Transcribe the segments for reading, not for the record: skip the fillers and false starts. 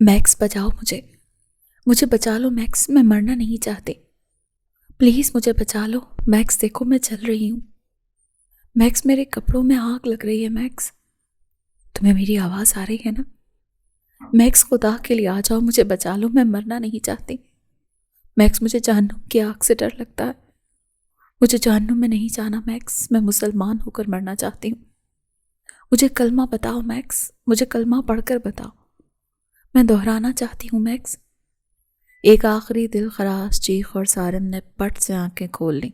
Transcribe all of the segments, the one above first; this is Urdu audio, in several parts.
میکس بچاؤ مجھے بچا لو میکس، میں مرنا نہیں چاہتی، پلیز مجھے بچا لو میکس، دیکھو میں چل رہی ہوں میکس، میرے کپڑوں میں آگ لگ رہی ہے میکس، تمہیں میری آواز آ رہی ہے نا؟ میکس خدا کے لیے آ جاؤ، مجھے بچا لو، میں مرنا نہیں چاہتی میکس، مجھے جہنم کی آگ سے ڈر لگتا ہے، مجھے جہنم میں نہیں جانا میکس، میں مسلمان ہو کر مرنا چاہتی ہوں، مجھے کلمہ بتاؤ میکس، مجھے کلمہ پڑھ کر بتاؤ، میں دہرانا چاہتی ہوں میکس۔ ایک آخری دل خراش چیخ اور سارم نے پٹ سے آنکھیں کھول لیں۔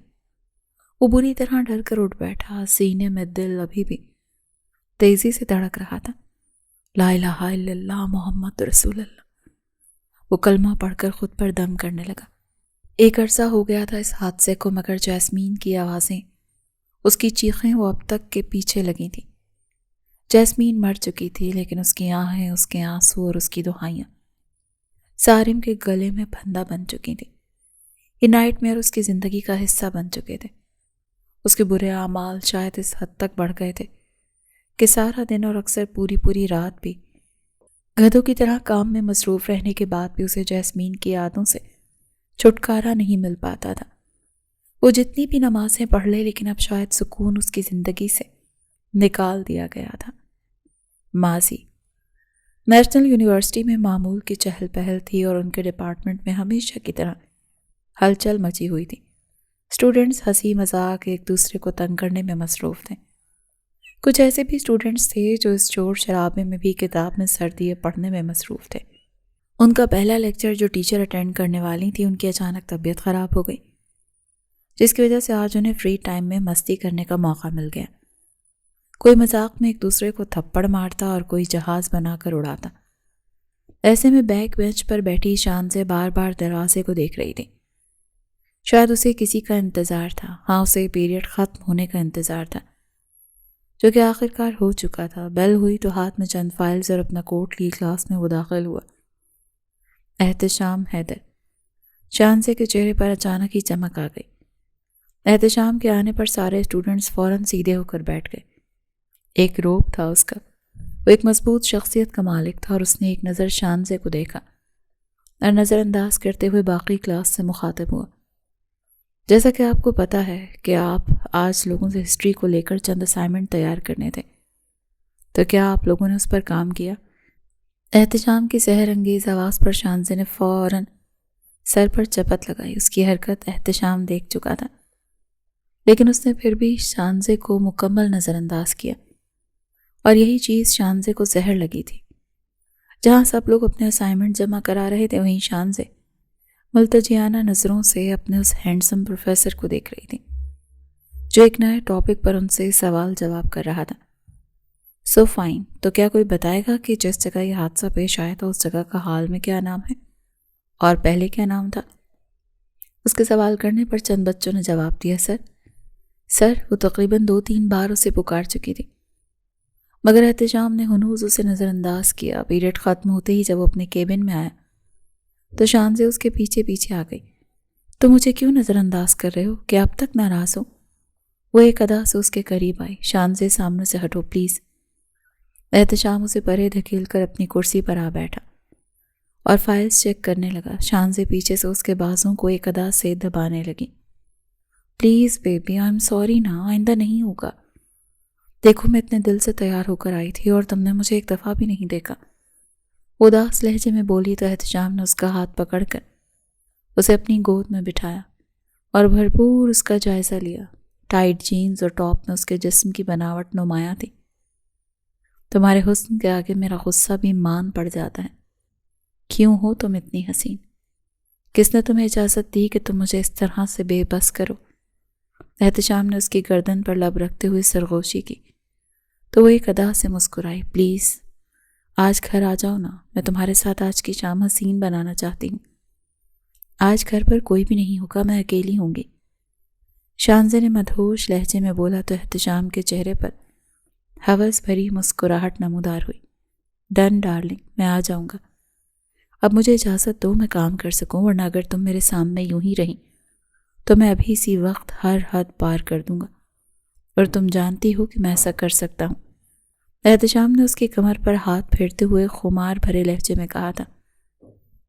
وہ بری طرح ڈر کر اٹھ بیٹھا، سینے میں دل ابھی بھی تیزی سے دھڑک رہا تھا۔ لا الہ الا اللہ محمد رسول اللہ، وہ کلمہ پڑھ کر خود پر دم کرنے لگا۔ ایک عرصہ ہو گیا تھا اس حادثے کو، مگر جیسمین کی آوازیں، اس کی چیخیں وہ اب تک کے پیچھے لگی تھیں۔ جیسمین مر چکی تھی، لیکن اس کی آہیں، اس کے آنسو اور اس کی دہائیاں سارم کے گلے میں پھندا بن چکی تھی۔ یہ نائٹ میئر اس کی زندگی کا حصہ بن چکے تھے۔ اس کے برے اعمال شاید اس حد تک بڑھ گئے تھے کہ سارا دن اور اکثر پوری رات بھی گدھوں کی طرح کام میں مصروف رہنے کے بعد بھی اسے جیسمین کی یادوں سے چھٹکارا نہیں مل پاتا تھا۔ وہ جتنی بھی نمازیں پڑھ لے، لیکن اب شاید سکون اس کی زندگی سے نکال دیا گیا تھا۔ ماضی نیشنل یونیورسٹی میں معمول کی چہل پہل تھی اور ان کے ڈپارٹمنٹ میں ہمیشہ کی طرح ہلچل مچی ہوئی تھی۔ اسٹوڈنٹس ہنسی مذاق ایک دوسرے کو تنگ کرنے میں مصروف تھے۔ کچھ ایسے بھی اسٹوڈنٹس تھے جو اس شور شرابے میں بھی کتاب میں سر دیے پڑھنے میں مصروف تھے۔ ان کا پہلا لیکچر جو ٹیچر اٹینڈ کرنے والی تھی، ان کی اچانک طبیعت خراب ہو گئی، جس کی وجہ سے آج انہیں فری ٹائم میں مستی کرنے کا موقع مل گیا۔ کوئی مذاق میں ایک دوسرے کو تھپڑ مارتا اور کوئی جہاز بنا کر اڑاتا۔ ایسے میں بیک بینچ پر بیٹھی شان سے بار بار دروازے کو دیکھ رہی تھی۔ شاید اسے کسی کا انتظار تھا، ہاں اسے پیریڈ ختم ہونے کا انتظار تھا، جو کہ آخرکار ہو چکا تھا۔ بیل ہوئی تو ہاتھ میں چند فائلز اور اپنا کوٹ لی کلاس میں وہ داخل ہوا۔ احتشام حیدر، شانزے کے چہرے پر اچانک ہی چمک آ گئی۔ احتشام کے آنے پر سارے اسٹوڈنٹس فوراً سیدھے ہو کر بیٹھ گئے۔ ایک روب تھا اس کا، وہ ایک مضبوط شخصیت کا مالک تھا، اور اس نے ایک نظر شانزے کو دیکھا اور نظر انداز کرتے ہوئے باقی کلاس سے مخاطب ہوا۔ جیسا کہ آپ کو پتہ ہے کہ آپ آج لوگوں سے ہسٹری کو لے کر چند اسائنمنٹ تیار کرنے تھے، تو کیا آپ لوگوں نے اس پر کام کیا؟ احتشام کی سحر انگیز آواز پر شانزے نے فوراً سر پر چپت لگائی۔ اس کی حرکت احتشام دیکھ چکا تھا، لیکن اس نے پھر بھی شانزے کو مکمل نظر انداز کیا، اور یہی چیز شانزے کو زہر لگی تھی۔ جہاں سب لوگ اپنے اسائنمنٹ جمع کرا رہے تھے، وہیں شانزے ملتجیانہ نظروں سے اپنے اس ہینڈسم پروفیسر کو دیکھ رہی تھی، جو ایک نئے ٹاپک پر ان سے سوال جواب کر رہا تھا۔ سو فائن، تو کیا کوئی بتائے گا کہ جس جگہ یہ حادثہ پیش آیا تھا اس جگہ کا حال میں کیا نام ہے اور پہلے کیا نام تھا؟ اس کے سوال کرنے پر چند بچوں نے جواب دیا، سر وہ تقریباً 2-3 بار اسے پکار چکی تھی، مگر احتشام نے ہنوز اسے نظر انداز کیا۔ پیریڈ ختم ہوتے ہی جب وہ اپنے کیبن میں آیا تو شانزے اس کے پیچھے آ گئی۔ تو مجھے کیوں نظر انداز کر رہے ہو؟ کہ اب تک ناراض ہو؟ وہ ایک ادا سے اس کے قریب آئی۔ شانزے سامنے سے ہٹو پلیز۔ احتشام اسے پرے دھکیل کر اپنی کرسی پر آ بیٹھا اور فائلز چیک کرنے لگا۔ شانزے پیچھے سے اس کے بازوں کو ایک ادا سے دبانے لگی۔ Please baby, I am sorry نا، آئندہ نہیں ہوگا۔ دیکھو میں اتنے دل سے تیار ہو کر آئی تھی اور تم نے مجھے ایک دفعہ بھی نہیں دیکھا۔ وہ اداس لہجے میں بولی تو احتشام نے اس کا ہاتھ پکڑ کر اسے اپنی گود میں بٹھایا اور بھرپور اس کا جائزہ لیا۔ ٹائٹ جینز اور ٹاپ میں اس کے جسم کی بناوٹ نمایاں تھی۔ تمہارے حسن کے آگے میرا غصہ بھی مان پڑ جاتا ہے۔ کیوں ہو تم اتنی حسین؟ کس نے تمہیں اجازت دی کہ تم مجھے اس طرح سے بے بس کرو؟ احتشام نے اس کی گردن پر لب رکھتے ہوئے سرغوشی کی تو وہ ایک ادا سے مسکرائی۔ پلیز آج گھر آ جاؤ نا، میں تمہارے ساتھ آج کی شام حسین بنانا چاہتی ہوں۔ آج گھر پر کوئی بھی نہیں ہوگا، میں اکیلی ہوں گی، شانزے نے مدہوش لہجے میں بولا تو احتشام کے چہرے پر ہوس بھری مسکراہٹ نمودار ہوئی۔ ڈن ڈارلنگ، میں آ جاؤں گا۔ اب مجھے اجازت دو میں کام کر سکوں، ورنہ اگر تم میرے سامنے یوں ہی رہیں تو میں ابھی اسی وقت ہر حد پار کر دوں گا، اور تم جانتی ہو کہ میں ایسا کر سکتا ہوں۔ احتشام نے اس کی کمر پر ہاتھ پھیرتے ہوئے خمار بھرے لہجے میں کہا تھا۔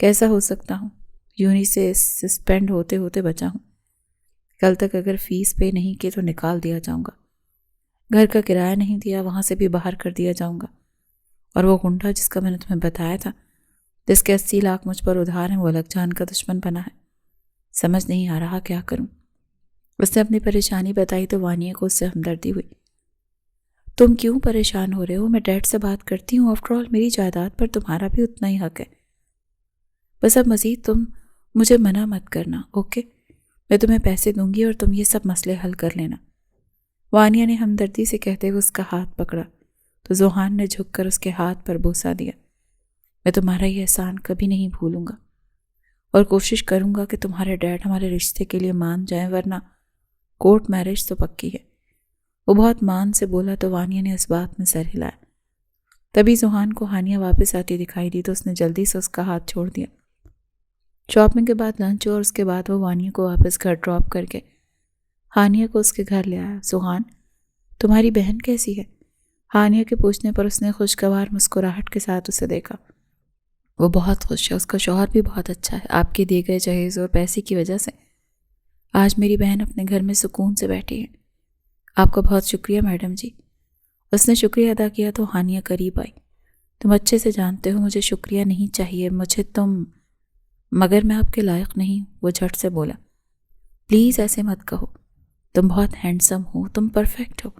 کیسا ہو سکتا ہوں؟ یونی سے سسپینڈ ہوتے ہوتے بچا ہوں. کل تک اگر فیس پے نہیں کی تو نکال دیا جاؤں گا. گھر کا کرایہ نہیں دیا، وہاں سے بھی باہر کر دیا جاؤں گا. اور وہ گنڈا جس کا میں نے تمہیں بتایا تھا، جس کے 80 لاکھ مجھ پر ادھار ہیں، وہ الگ جان کا دشمن بنا ہے. سمجھ نہیں آ رہا کیا کروں. اس نے اپنی پریشانی بتائی تو وانیہ کو اس سے ہمدردی ہوئی. تم کیوں پریشان ہو رہے ہو؟ میں ڈیڈ سے بات کرتی ہوں. آفٹر آل میری جائیداد پر تمہارا بھی اتنا ہی حق ہے. بس اب مزید تم مجھے منع مت کرنا، اوکے؟ میں تمہیں پیسے دوں گی اور تم یہ سب مسئلے حل کر لینا. وانیہ نے ہمدردی سے کہتے ہوئے اس کا ہاتھ پکڑا تو ذوحان نے جھک کر اس کے ہاتھ پر بوسہ دیا. میں تمہارا یہ احسان کبھی نہیں بھولوں گا اور کوشش کروں گا کہ تمہارے ڈیڈ ہمارے رشتے کے لیے مان جائیں، ورنہ کورٹ میرج تو پکی ہے. وہ بہت مان سے بولا تو وانیہ نے اس بات میں سر ہلایا. تبھی ذوحان کو ہانیہ واپس آتی دکھائی دی تو اس نے جلدی سے اس کا ہاتھ چھوڑ دیا. شاپنگ کے بعد لنچ اور اس کے بعد وہ وانیہ کو واپس گھر ڈراپ کر کے ہانیہ کو اس کے گھر لے آیا. ذوحان، تمہاری بہن کیسی ہے؟ ہانیہ کے پوچھنے پر اس نے خوشگوار مسکراہٹ کے ساتھ اسے دیکھا. وہ بہت خوش ہے، اس کا شوہر بھی بہت اچھا ہے. آپ کے دیے گئے جہیز اور پیسے کی وجہ سے آج میری بہن اپنے گھر میں سکون سے بیٹھی ہے. آپ کا بہت شکریہ میڈم جی. اس نے شکریہ ادا کیا تو ہانیہ قریب آئی. تم اچھے سے جانتے ہو مجھے شکریہ نہیں چاہیے، مجھے تم، مگر میں آپ کے لائق نہیں. وہ جھٹ سے بولا. پلیز ایسے مت کہو، تم بہت ہینڈسم ہو، تم پرفیکٹ ہو.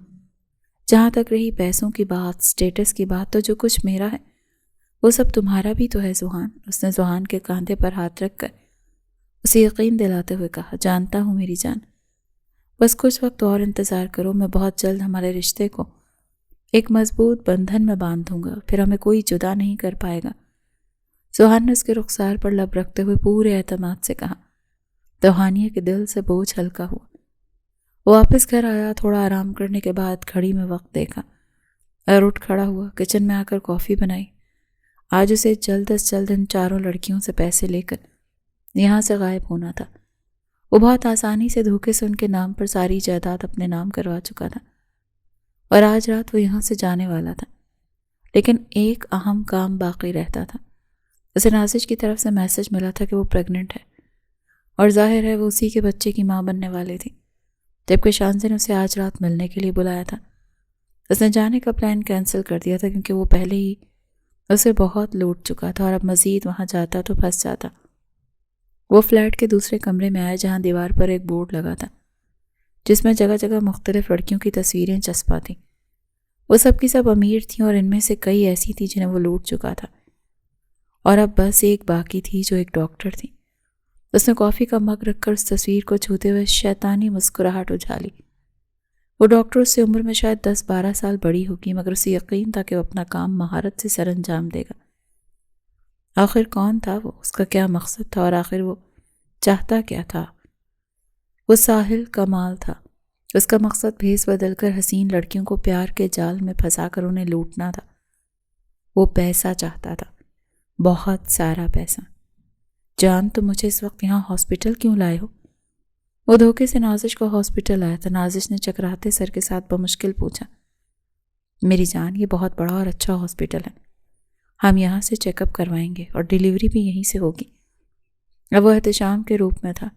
جہاں تک رہی پیسوں کی بات، سٹیٹس کی بات، تو جو کچھ میرا ہے وہ سب تمہارا بھی تو ہے ذوحان. اس نے ذوحان کے کاندھے پر ہاتھ رکھ کر اسے یقین دلاتے ہوئے کہا. جانتا ہوں میری جان، بس کچھ وقت اور انتظار کرو. میں بہت جلد ہمارے رشتے کو ایک مضبوط بندھن میں باندھ دوں گا، پھر ہمیں کوئی جدا نہیں کر پائے گا. ذوحان نے اس کے رخسار پر لب رکھتے ہوئے پورے اعتماد سے کہا. تو ہانیہ کے دل سے بوجھ ہلکا ہوا. وہ واپس گھر آیا. تھوڑا آرام کرنے کے بعد گھڑی میں وقت دیکھا اور اٹھ کھڑا ہوا. کچن میں آ کر کافی بنائی. آج اسے جلد از جلد ان چاروں لڑکیوں سے پیسے لے کر یہاں سے غائب ہونا تھا. وہ بہت آسانی سے دھوکے سے ان کے نام پر ساری جائیداد اپنے نام کروا چکا تھا اور آج رات وہ یہاں سے جانے والا تھا. لیکن ایک اہم کام باقی رہتا تھا. اسے نازش کی طرف سے میسج ملا تھا کہ وہ پریگننٹ ہے اور ظاہر ہے وہ اسی کے بچے کی ماں بننے والی تھی، جبکہ شانزے نے اسے آج رات ملنے کے لیے بلایا تھا. اس نے جانے کا پلان کینسل کر دیا تھا کیونکہ وہ پہلے ہی اسے بہت لوٹ چکا تھا اور اب مزید وہاں جاتا تو پھنس جاتا. وہ فلیٹ کے دوسرے کمرے میں آیا جہاں دیوار پر ایک بورڈ لگا تھا جس میں جگہ جگہ مختلف لڑکیوں کی تصویریں چسپا تھیں. وہ سب کی سب امیر تھیں اور ان میں سے کئی ایسی تھیں جنہیں وہ لوٹ چکا تھا اور اب بس ایک باقی تھی جو ایک ڈاکٹر تھی. اس نے کافی کا مگ رکھ کر اس تصویر کو چھوتے ہوئے شیطانی مسکراہٹ اچھالی. وہ ڈاکٹر اس سے عمر میں شاید 10-12 سال بڑی ہوگی، مگر اسے یقین تھا کہ وہ اپنا کام مہارت سے سر انجام دے گا. آخر کون تھا وہ؟ اس کا کیا مقصد تھا اور آخر وہ چاہتا کیا تھا؟ وہ ساحل کمال تھا. اس کا مقصد بھیس بدل کر حسین لڑکیوں کو پیار کے جال میں پھنسا کر انہیں لوٹنا تھا. وہ پیسہ چاہتا تھا، بہت سارا پیسہ. جان، تم مجھے اس وقت یہاں ہاسپٹل کیوں لائے ہو؟ وہ دھوکے سے نازش کو ہاسپٹل آیا تھا. نازش نے چکراتے سر کے ساتھ بمشکل پوچھا. میری جان، یہ بہت بڑا اور اچھا ہاسپٹل ہے، ہم یہاں سے چیک اپ کروائیں گے اور ڈیلیوری بھی یہیں سے ہوگی. اب وہ احتشام کے روپ میں تھا.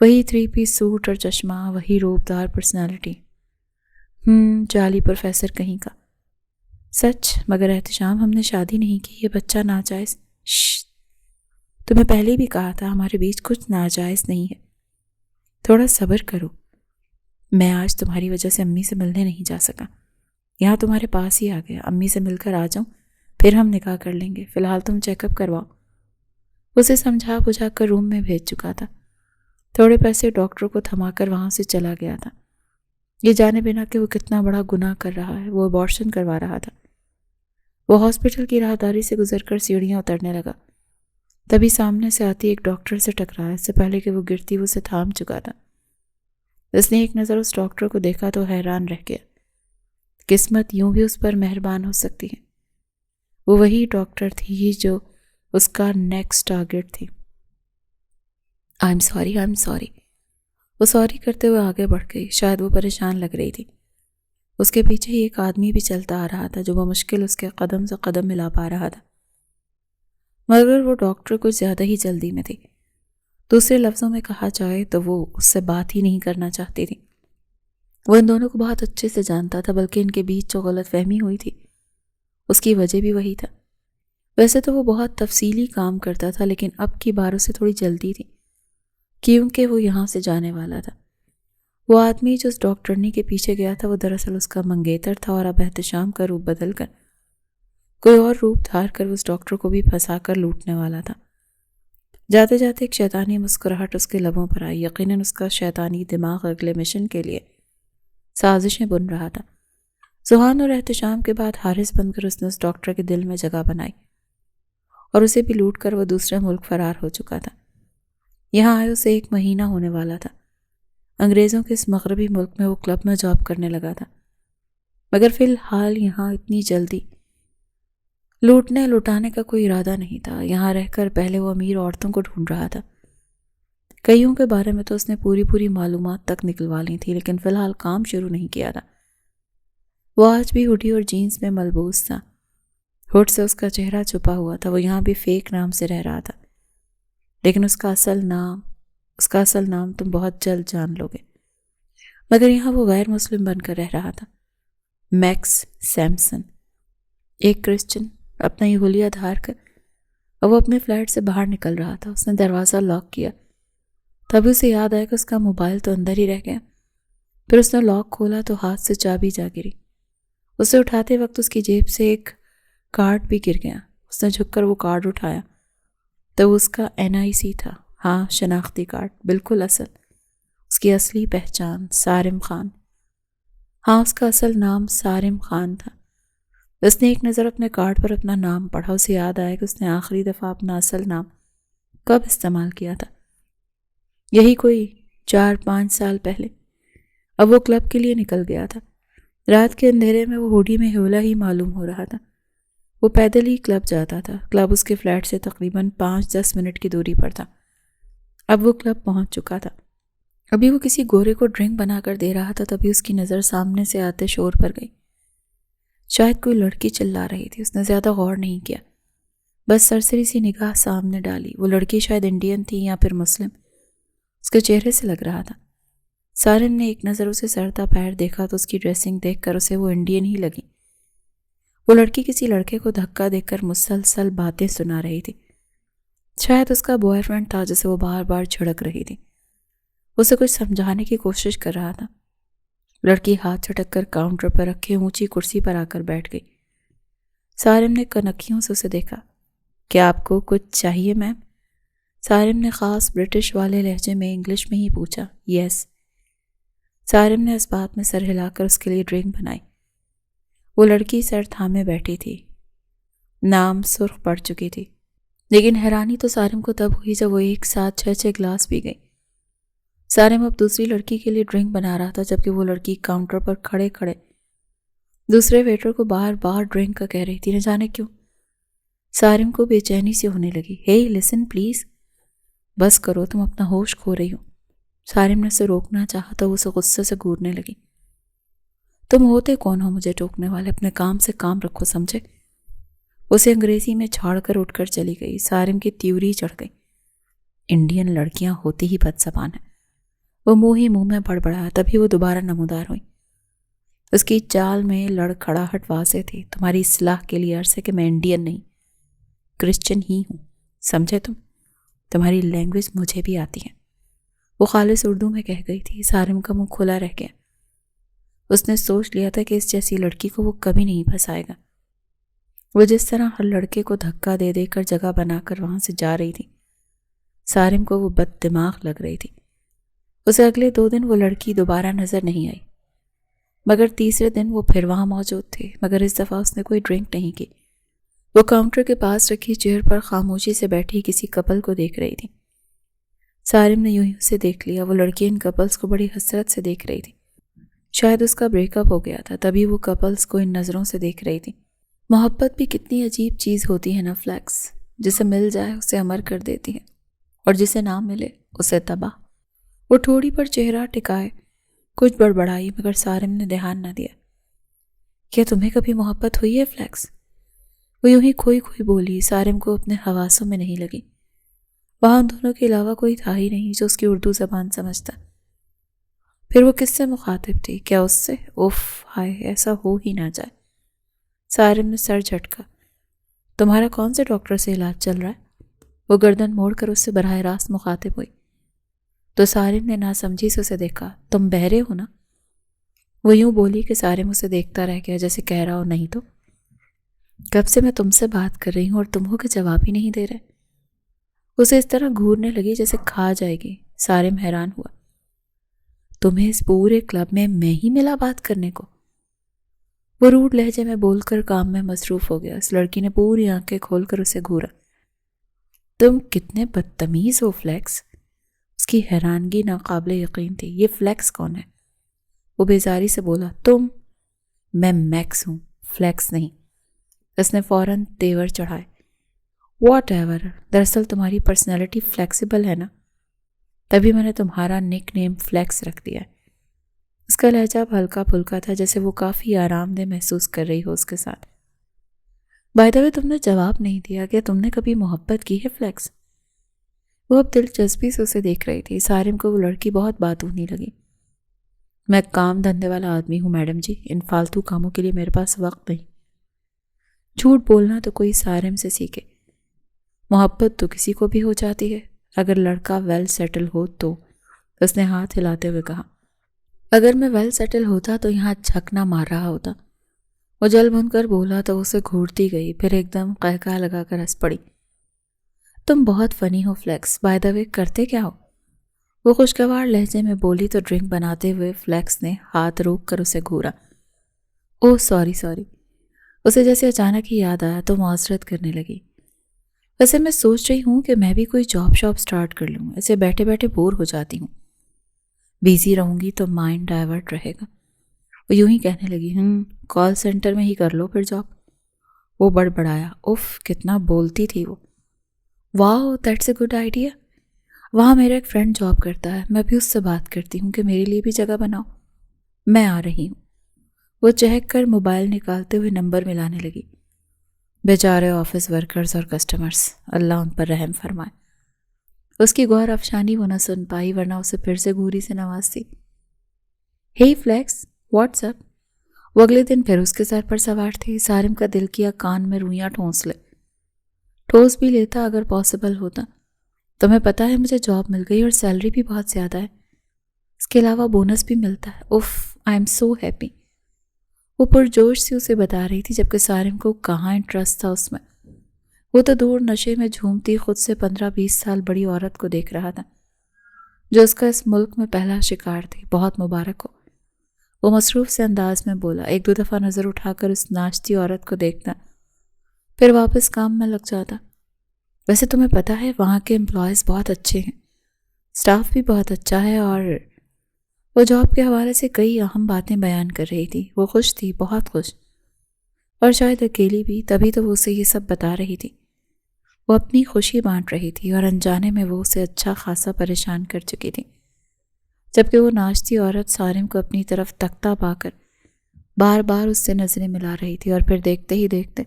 وہی 3 پیس سوٹ اور چشمہ، وہی روبدار پرسنالٹی. جعلی پروفیسر کہیں کا. سچ؟ مگر احتشام، ہم نے شادی نہیں کی، یہ بچہ ناجائز. تمہیں پہلے بھی کہا تھا ہمارے بیچ کچھ ناجائز نہیں ہے. تھوڑا صبر کرو. میں آج تمہاری وجہ سے امی سے ملنے نہیں جا سکا، یہاں تمہارے پاس ہی آ گیا. امی سے مل کر آ جاؤں پھر ہم نکاح کر لیں گے. فی الحال تم چیک اپ کرواؤ. اسے سمجھا بجھا کر روم میں بھیج چکا تھا. تھوڑے پیسے ڈاکٹر کو تھما کر وہاں سے چلا گیا تھا، یہ جانے بنا کہ وہ کتنا بڑا گناہ کر رہا ہے. وہ ابارشن کروا رہا تھا. وہ ہاسپٹل کی راہداری سے گزر کر سیڑھیاں اترنے لگا. تبھی سامنے سے آتی ایک ڈاکٹر سے ٹکرایا. اس سے پہلے کہ وہ گرتی وہ اسے تھام چکا تھا. اس نے ایک نظر اس ڈاکٹر کو دیکھا تو حیران رہ گیا. قسمت یوں بھی اس پر مہربان ہو سکتی ہے. وہ وہی ڈاکٹر تھی جو اس کا نیکسٹ ٹارگٹ تھی. I am sorry. وہ سوری کرتے ہوئے آگے بڑھ گئی. شاید وہ پریشان لگ رہی تھی. اس کے پیچھے ہی ایک آدمی بھی چلتا آ رہا تھا جو بمشکل اس کے قدم سے قدم ملا پا رہا تھا. مگر وہ ڈاکٹر کچھ زیادہ ہی جلدی میں تھی. دوسرے لفظوں میں کہا جائے تو وہ اس سے بات ہی نہیں کرنا چاہتی تھی. وہ ان دونوں کو بہت اچھے سے جانتا تھا، بلکہ ان کے بیچ جو غلط فہمی ہوئی تھی اس کی وجہ بھی وہی تھا. ویسے تو وہ بہت تفصیلی کام کرتا تھا، لیکن اب کی بار اسے تھوڑی جلدی تھی کیونکہ وہ یہاں سے جانے والا تھا. وہ آدمی جو اس ڈاکٹرنی کے پیچھے گیا تھا وہ دراصل اس کا منگیتر تھا، اور اب احتشام کا روپ بدل کر کوئی اور روپ دھار کر اس ڈاکٹر کو بھی پھنسا کر لوٹنے والا تھا. جاتے جاتے ایک شیطانی مسکراہٹ اس کے لبوں پر آئی. یقیناً اس کا شیطانی دماغ اگلے مشن کے لیے سازشیں بن رہا تھا. ذوحان اور احتشام کے بعد حارس بن کر اس نے اس ڈاکٹر کے دل میں جگہ بنائی اور اسے بھی لوٹ کر وہ دوسرے ملک فرار ہو چکا تھا. یہاں آئے اسے 1 مہینہ ہونے والا تھا. انگریزوں کے اس مغربی ملک میں وہ کلب میں جاب کرنے لگا تھا، مگر فی الحال یہاں اتنی جلدی لوٹنے لوٹانے کا کوئی ارادہ نہیں تھا. یہاں رہ کر پہلے وہ امیر عورتوں کو ڈھونڈ رہا تھا. کئیوں کے بارے میں تو اس نے پوری معلومات تک نکلوا لی تھی، لیکن فی الحال کام شروع نہیں کیا تھا. وہ آج بھی ہوڈی اور جینز میں ملبوس تھا. ہوٹ سے اس کا چہرہ چھپا ہوا تھا. وہ یہاں بھی فیک نام سے رہ رہا تھا، لیکن اس کا اصل نام تم بہت جلد جان لو گے. مگر یہاں وہ غیر مسلم بن کر رہ رہا تھا. میکس سیمسن، ایک کرسچن، اپنا یہ حلیہ دھار کر اور وہ اپنے فلیٹ سے باہر نکل رہا تھا. اس نے دروازہ لاک کیا. تبھی اسے یاد آیا کہ اس کا موبائل تو اندر ہی رہ گیا. پھر اس نے لاک کھولا تو ہاتھ سے چابی جا گری. اسے اٹھاتے وقت اس کی جیب سے ایک کارڈ بھی گر گیا. اس نے جھک کر وہ کارڈ اٹھایا تو اس کا NIC تھا. ہاں، شناختی کارڈ، بالکل اصل. اس کی اصلی پہچان صارم خان. ہاں، اس کا اصل نام صارم خان تھا. اس نے ایک نظر اپنے کارڈ پر اپنا نام پڑھا. اسے یاد آیا کہ اس نے آخری دفعہ اپنا اصل نام کب استعمال کیا تھا. یہی کوئی 4-5 سال پہلے. اب وہ کلب کے لیے نکل گیا تھا. رات کے اندھیرے میں وہ ہوڈی میں ہیولا ہی معلوم ہو رہا تھا. وہ پیدل ہی کلب جاتا تھا. کلب اس کے فلیٹ سے تقریباً 5-10 منٹ کی دوری پر تھا. اب وہ کلب پہنچ چکا تھا. ابھی وہ کسی گورے کو ڈرنک بنا کر دے رہا تھا. تبھی اس کی نظر سامنے سے آتے شور پر گئی. شاید کوئی لڑکی چلا رہی تھی. اس نے زیادہ غور نہیں کیا، بس سرسری سی نگاہ سامنے ڈالی. وہ لڑکی شاید انڈین تھی یا پھر مسلم. اس کے چہرے سے لگ رہا تھا. سارم نے ایک نظر اسے سرتا پیر دیکھا تو اس کی ڈریسنگ دیکھ کر اسے وہ انڈین ہی لگی. وہ لڑکی کسی لڑکے کو دھکا دے کر مسلسل باتیں سنا رہی تھی. شاید اس کا بوائے فرینڈ تھا جسے وہ بار بار چھڑک رہی تھی. اسے کچھ سمجھانے کی کوشش کر رہا تھا. لڑکی ہاتھ چھٹک کر کاؤنٹر پر رکھے اونچی کرسی پر آ کر بیٹھ گئی. سارم نے کنکھیوں سے اسے دیکھا. کیا آپ کو کچھ چاہیے میم؟ سارم نے خاص برٹش والے لہجے میں انگلش میں ہی پوچھا. یس. سارم نے اس بات میں سر ہلا کر اس کے لیے ڈرنک بنائی. وہ لڑکی سر تھامے بیٹھی تھی. نام سرخ پڑ چکی تھی، لیکن حیرانی تو سارم کو تب ہوئی جب وہ ایک ساتھ 6 گلاس پی گئی. سارم اب دوسری لڑکی کے لیے ڈرنک بنا رہا تھا، جبکہ وہ لڑکی کاؤنٹر پر کھڑے کھڑے دوسرے ویٹر کو بار بار ڈرنک کا کہہ رہی تھی. نہ جانے کیوں سارم کو بے چینی سے ہونے لگی. ہے لسن پلیز، بس کرو، تم اپنا ہوش کھو رہی ہو. سارم نے اسے روکنا چاہا تو وہ اسے غصے سے گھورنے لگی. تم ہوتے کون ہو مجھے ٹوکنے والے؟ اپنے کام سے کام رکھو، سمجھے؟ اسے انگریزی میں چھاڑ کر اٹھ کر چلی گئی. سارم کی تیوری چڑھ گئی. انڈین لڑکیاں ہوتی ہی بد زبان ہیں. وہ منہ میں بڑبڑایا. تبھی وہ دوبارہ نمودار ہوئی. اس کی چال میں لڑکھڑاہٹ واضح تھی. تمہاری اصلاح کے لیے عرض ہے کہ میں انڈین نہیں، کرسچن ہی ہوں، سمجھے تم؟ تمہاری لینگویج مجھے بھی آتی ہے. وہ خالص اردو میں کہہ گئی تھی. سارم کا منہ کھلا رہ گیا. اس نے سوچ لیا تھا کہ اس جیسی لڑکی کو وہ کبھی نہیں پھنسائے گا. وہ جس طرح ہر لڑکے کو دھکا دے دے کر جگہ بنا کر وہاں سے جا رہی تھی، سارم کو وہ بد دماغ لگ رہی تھی. اسے اگلے 2 دن وہ لڑکی دوبارہ نظر نہیں آئی، مگر تیسرے دن وہ پھر وہاں موجود تھی. مگر اس دفعہ اس نے کوئی ڈرنک نہیں کی. وہ کاؤنٹر کے پاس رکھی چیئر پر خاموشی سے بیٹھی کسی کپل کو دیکھ رہی تھی. سارم نے یوں ہی اسے دیکھ لیا. وہ لڑکی ان کپلز کو بڑی حسرت سے دیکھ رہی تھی. شاید اس کا بریک اپ ہو گیا تھا، تبھی وہ کپلز کو ان نظروں سے دیکھ رہی تھی. محبت بھی کتنی عجیب چیز ہوتی ہے نا فلیکس. جسے مل جائے اسے امر کر دیتی ہے، اور جسے نہ ملے اسے تباہ. وہ ٹھوڑی پر چہرہ ٹکائے کچھ بڑبڑائی، مگر سارم نے دھیان نہ دیا. کیا تمہیں کبھی محبت ہوئی ہے فلیکس؟ وہ یوں ہی کھوئی کھوئی بولی، سارم کو اپنے حواسوں میں نہیں لگی۔ وہاں ان دونوں کے علاوہ کوئی تھا ہی نہیں جو اس کی اردو زبان سمجھتا۔ پھر وہ کس سے مخاطب تھی؟ کیا اس سے؟ اف ہائے، ایسا ہو ہی نہ جائے۔ سارم نے سر جھٹکا۔ تمہارا کون سے ڈاکٹر سے علاج چل رہا ہے؟ وہ گردن موڑ کر اس سے براہ راست مخاطب ہوئی تو سارم نے ناسمجھی سے اسے دیکھا۔ تم بہرے ہو نا؟ وہ یوں بولی کہ سارم اسے دیکھتا رہ گیا، جیسے کہہ رہا ہو نہیں تو کب سے میں تم سے بات کر رہی ہوں اور تم ہو کہ جواب ہی نہیں دے رہے۔ اسے اس طرح گھورنے لگی جیسے کھا جائے گی۔ سارم حیران ہوا۔ تمہیں اس پورے کلب میں ہی ملا بات کرنے کو؟ وہ روڈ لہجے میں بول کر کام میں مصروف ہو گیا۔ اس لڑکی نے پوری آنکھیں کھول کر اسے گھورا۔ تم کتنے بدتمیز ہو فلیکس۔ اس کی حیرانگی ناقابل یقین تھی۔ یہ فلیکس کون ہے؟ وہ بیزاری سے بولا۔ تم؟ میں میکس ہوں، فلیکس نہیں۔ اس نے فوراً تیور چڑھائے۔ واٹ ایور، دراصل تمہاری پرسنالٹی فلیکسیبل ہے نا، تبھی میں نے تمہارا نک نیم فلیکس رکھ دیا ہے۔ اس کا لہجہ ہلکا پھلکا تھا، جیسے وہ کافی آرام دہ محسوس کر رہی ہو اس کے ساتھ۔ بائی دا وے، تم نے جواب نہیں دیا کہ تم نے کبھی محبت کی ہے فلیکس؟ وہ اب دلچسپی سے اسے دیکھ رہی تھی۔ سارم کو وہ لڑکی بہت باتونی لگی۔ میں کام دھندے والا آدمی ہوں میڈم جی، ان فالتو کاموں کے لیے میرے پاس وقت نہیں۔ جھوٹ بولنا تو کوئی سارم سے سیکھے۔ محبت تو کسی کو بھی ہو جاتی ہے، اگر لڑکا ویل سیٹل ہو تو۔ اس نے ہاتھ ہلاتے ہوئے کہا۔ اگر میں ویل سیٹل ہوتا تو یہاں چھکنا مار رہا ہوتا۔ وہ جل بھن کر بولا تو اسے گھورتی گئی، پھر ایک دم قہقہ لگا کر ہنس پڑی۔ تم بہت فنی ہو فلیکس، بائی دا وے کرتے کیا ہو؟ وہ خوشگوار لہجے میں بولی تو ڈرنک بناتے ہوئے فلیکس نے ہاتھ روک کر اسے گھورا۔ اوہ سوری۔ اسے جیسے اچانک ہی یاد آیا تو معذرت کرنے لگی۔ ویسے میں سوچ رہی ہوں کہ میں بھی کوئی جاب شاپ سٹارٹ کر لوں، ایسے بیٹھے بیٹھے بور ہو جاتی ہوں۔ بیزی رہوں گی تو مائنڈ ڈائیورٹ رہے گا۔ وہ یوں ہی کہنے لگی۔ کال سینٹر میں ہی کر لو پھر جاب۔ وہ بڑبڑایا۔ اف کتنا بولتی تھی وہ۔ واو دیٹس اے گڈ آئیڈیا۔ وہاں میرا ایک فرینڈ جاب کرتا ہے، میں بھی اس سے بات کرتی ہوں کہ میرے لیے بھی جگہ بناؤ۔ میں آ رہی ہوں۔ وہ چہک کر موبائل نکالتے ہوئے نمبر ملانے لگی۔ بیچارے آفس ورکرز اور کسٹمرز، اللہ ان پر رحم فرمائے۔ اس کی غور افشانی وہ نہ سن پائی، ورنہ اسے پھر سے گھوری سے نوازتی۔ ہی فلیکس، واٹس اپ؟ وہ اگلے دن پھر اس کے سر پر سوار تھی۔ سارم کا دل کیا کان میں رویاں ٹھوس بھی لیتا اگر پاسبل ہوتا۔ تمہیں پتا ہے مجھے جاب مل گئی اور سیلری بھی بہت زیادہ ہے، اس کے علاوہ بونس بھی ملتا ہے۔ If I am so happy. وہ پرجوش سے اسے بتا رہی تھی، جبکہ سارم کو کہاں انٹرسٹ تھا اس میں۔ وہ تو دور نشے میں جھومتی خود سے 15-20 سال بڑی عورت کو دیکھ رہا تھا، جو اس کا اس ملک میں پہلا شکار تھی۔ بہت مبارک ہو۔ وہ مصروف سے انداز میں بولا، 1-2 دفعہ نظر اٹھا کر اس ناچتی عورت کو دیکھتا، پھر واپس کام میں لگ جاتا۔ ویسے تمہیں پتا ہے وہاں کے امپلائیز بہت اچھے ہیں، سٹاف بھی بہت اچھا ہے، اور وہ جاب کے حوالے سے کئی اہم باتیں بیان کر رہی تھی۔ وہ خوش تھی، بہت خوش، اور شاید اکیلی بھی، تبھی تو وہ اسے یہ سب بتا رہی تھی۔ وہ اپنی خوشی بانٹ رہی تھی اور انجانے میں وہ اسے اچھا خاصا پریشان کر چکی تھی، جبکہ وہ ناچتی عورت سارم کو اپنی طرف تکتا پا کر بار بار اس سے نظریں ملا رہی تھی، اور پھر دیکھتے ہی دیکھتے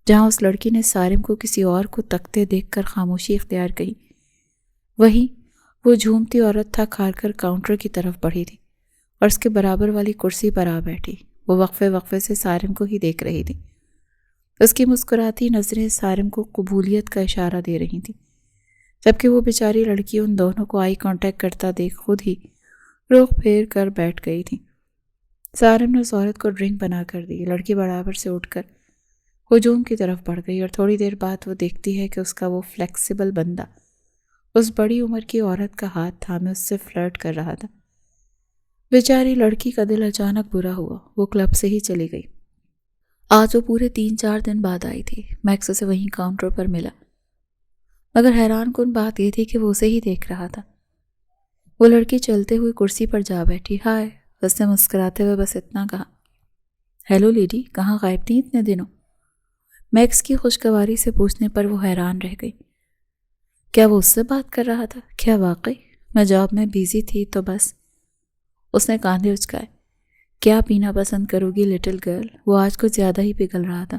جہاں اس لڑکی نے سارم کو کسی اور کو تکتے دیکھ کر خاموشی اختیار کی، وہیں وہ جھومتی عورت تھک ہار کر کاؤنٹر کی طرف بڑھی تھی اور اس کے برابر والی کرسی پر آ بیٹھی۔ وہ وقفے سے سارم کو ہی دیکھ رہی تھی۔ اس کی مسکراتی نظریں سارم کو قبولیت کا اشارہ دے رہی تھیں، جبکہ وہ بیچاری لڑکی ان دونوں کو آئی کانٹیکٹ کرتا دیکھ خود ہی رخ پھیر کر بیٹھ گئی تھی۔ سارم نے اس عورت کو ڈرنک بنا کر دی۔ لڑکی برابر سے اٹھ کر ہجوم کی طرف بڑھ گئی، اور تھوڑی دیر بعد وہ دیکھتی ہے کہ اس کا وہ فلیکسیبل بندہ اس بڑی عمر کی عورت کا ہاتھ تھامے اس سے فلرٹ کر رہا تھا۔ بیچاری لڑکی کا دل اچانک برا ہوا۔ وہ کلب سے ہی چلی گئی۔ آج وہ پورے 3-4 دن بعد آئی تھی۔ میکس اسے وہیں کاؤنٹر پر ملا، مگر حیران کن بات یہ تھی کہ وہ اسے ہی دیکھ رہا تھا۔ وہ لڑکی چلتے ہوئے کرسی پر جا بیٹھی۔ ہائے، اس نے مسکراتے ہوئے بس اتنا کہا۔ ہیلو لیڈی، کہاں غائب تھی اتنے دنوں؟ میکس کی خوشگواری سے پوچھنے پر وہ حیران رہ گئی۔ کیا وہ اس سے بات کر رہا تھا؟ کیا واقعی؟ میں جاب میں بیزی تھی تو بس۔ اس نے کاندھے اچکائے۔ کیا پینا پسند کرو گی لٹل گرل؟ وہ آج کچھ زیادہ ہی پگھل رہا تھا۔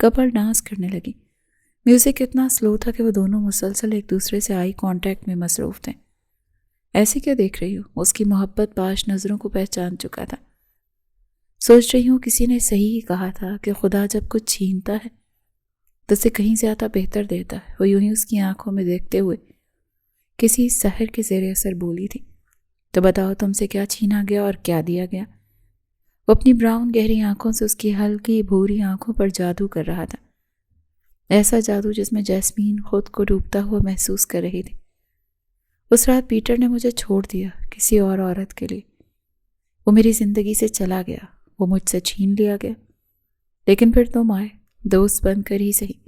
کپل ڈانس کرنے لگی۔ میوزک اتنا سلو تھا کہ وہ دونوں مسلسل ایک دوسرے سے آئی کانٹیکٹ میں مصروف تھے۔ ایسے کیا دیکھ رہی ہو؟ اس کی محبت باش نظروں کو پہچان چکا تھا۔ سوچ رہی ہوں کسی نے صحیح ہی کہا تھا کہ خدا جب کچھ چھینتا ہے تو اسے کہیں زیادہ بہتر دیتا ہے۔ وہ یوں ہی اس کی آنکھوں میں دیکھتے ہوئے کسی سحر کے زیر اثر بولی تھی، تو بتاؤ تم سے کیا چھینا گیا اور کیا دیا گیا؟ وہ اپنی براؤن گہری آنکھوں سے اس کی ہلکی بھوری آنکھوں پر جادو کر رہا تھا، ایسا جادو جس میں جیسمین خود کو ڈوبتا ہوا محسوس کر رہی تھی۔ اس رات پیٹر نے مجھے چھوڑ دیا کسی اور عورت کے لیے۔ وہ میری زندگی سے چلا گیا، وہ مجھ سے چھین لیا گیا، لیکن پھر تم آئے، دوست بن کر ہی صحیح،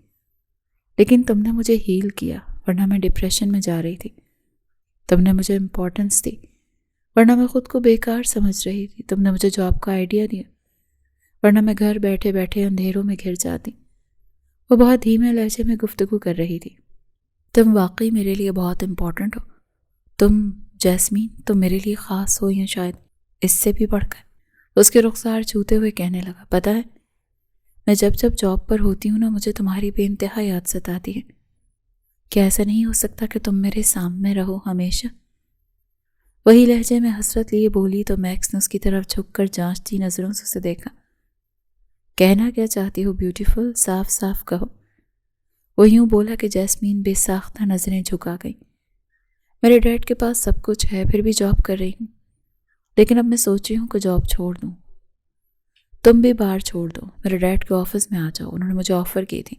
لیکن تم نے مجھے ہیل کیا، ورنہ میں ڈپریشن میں جا رہی تھی۔ تم نے مجھے امپورٹنس دی، ورنہ میں خود کو بیکار سمجھ رہی تھی۔ تم نے مجھے جاب کا آئیڈیا دیا، ورنہ میں گھر بیٹھے بیٹھے اندھیروں میں گھر جاتی۔ وہ بہت دھیمے لہجے میں گفتگو کر رہی تھی۔ تم واقعی میرے لیے بہت امپورٹنٹ ہو، تم جیسمین، تم میرے لیے خاص ہو، یا شاید اس سے بھی بڑھ کر۔ اس کے رخسار چھوتے ہوئے کہنے لگا، پتہ ہے میں جب جاب پر ہوتی ہوں نا، مجھے تمہاری بے انتہا یاد ستاتی ہے۔ کیا ایسا نہیں ہو سکتا کہ تم میرے سامنے رہو ہمیشہ؟ وہی لہجے میں حسرت لیے بولی تو میکس نے اس کی طرف جھک کر جانچتی نظروں سے اسے دیکھا۔ کہنا کیا چاہتی ہو بیوٹیفل؟ صاف صاف کہو۔ وہ یوں بولا کہ جیسمین بے ساختہ نظریں جھکا گئی۔ میرے ڈیڈ کے پاس سب کچھ ہے، پھر بھی جاب کر رہی ہوں، لیکن اب میں سوچ رہی ہوں کہ جاب چھوڑ دوں۔ تم بھی باہر چھوڑ دو، میرے ڈیڈ کے آفس میں آ جاؤ، انہوں نے مجھے آفر کی تھی۔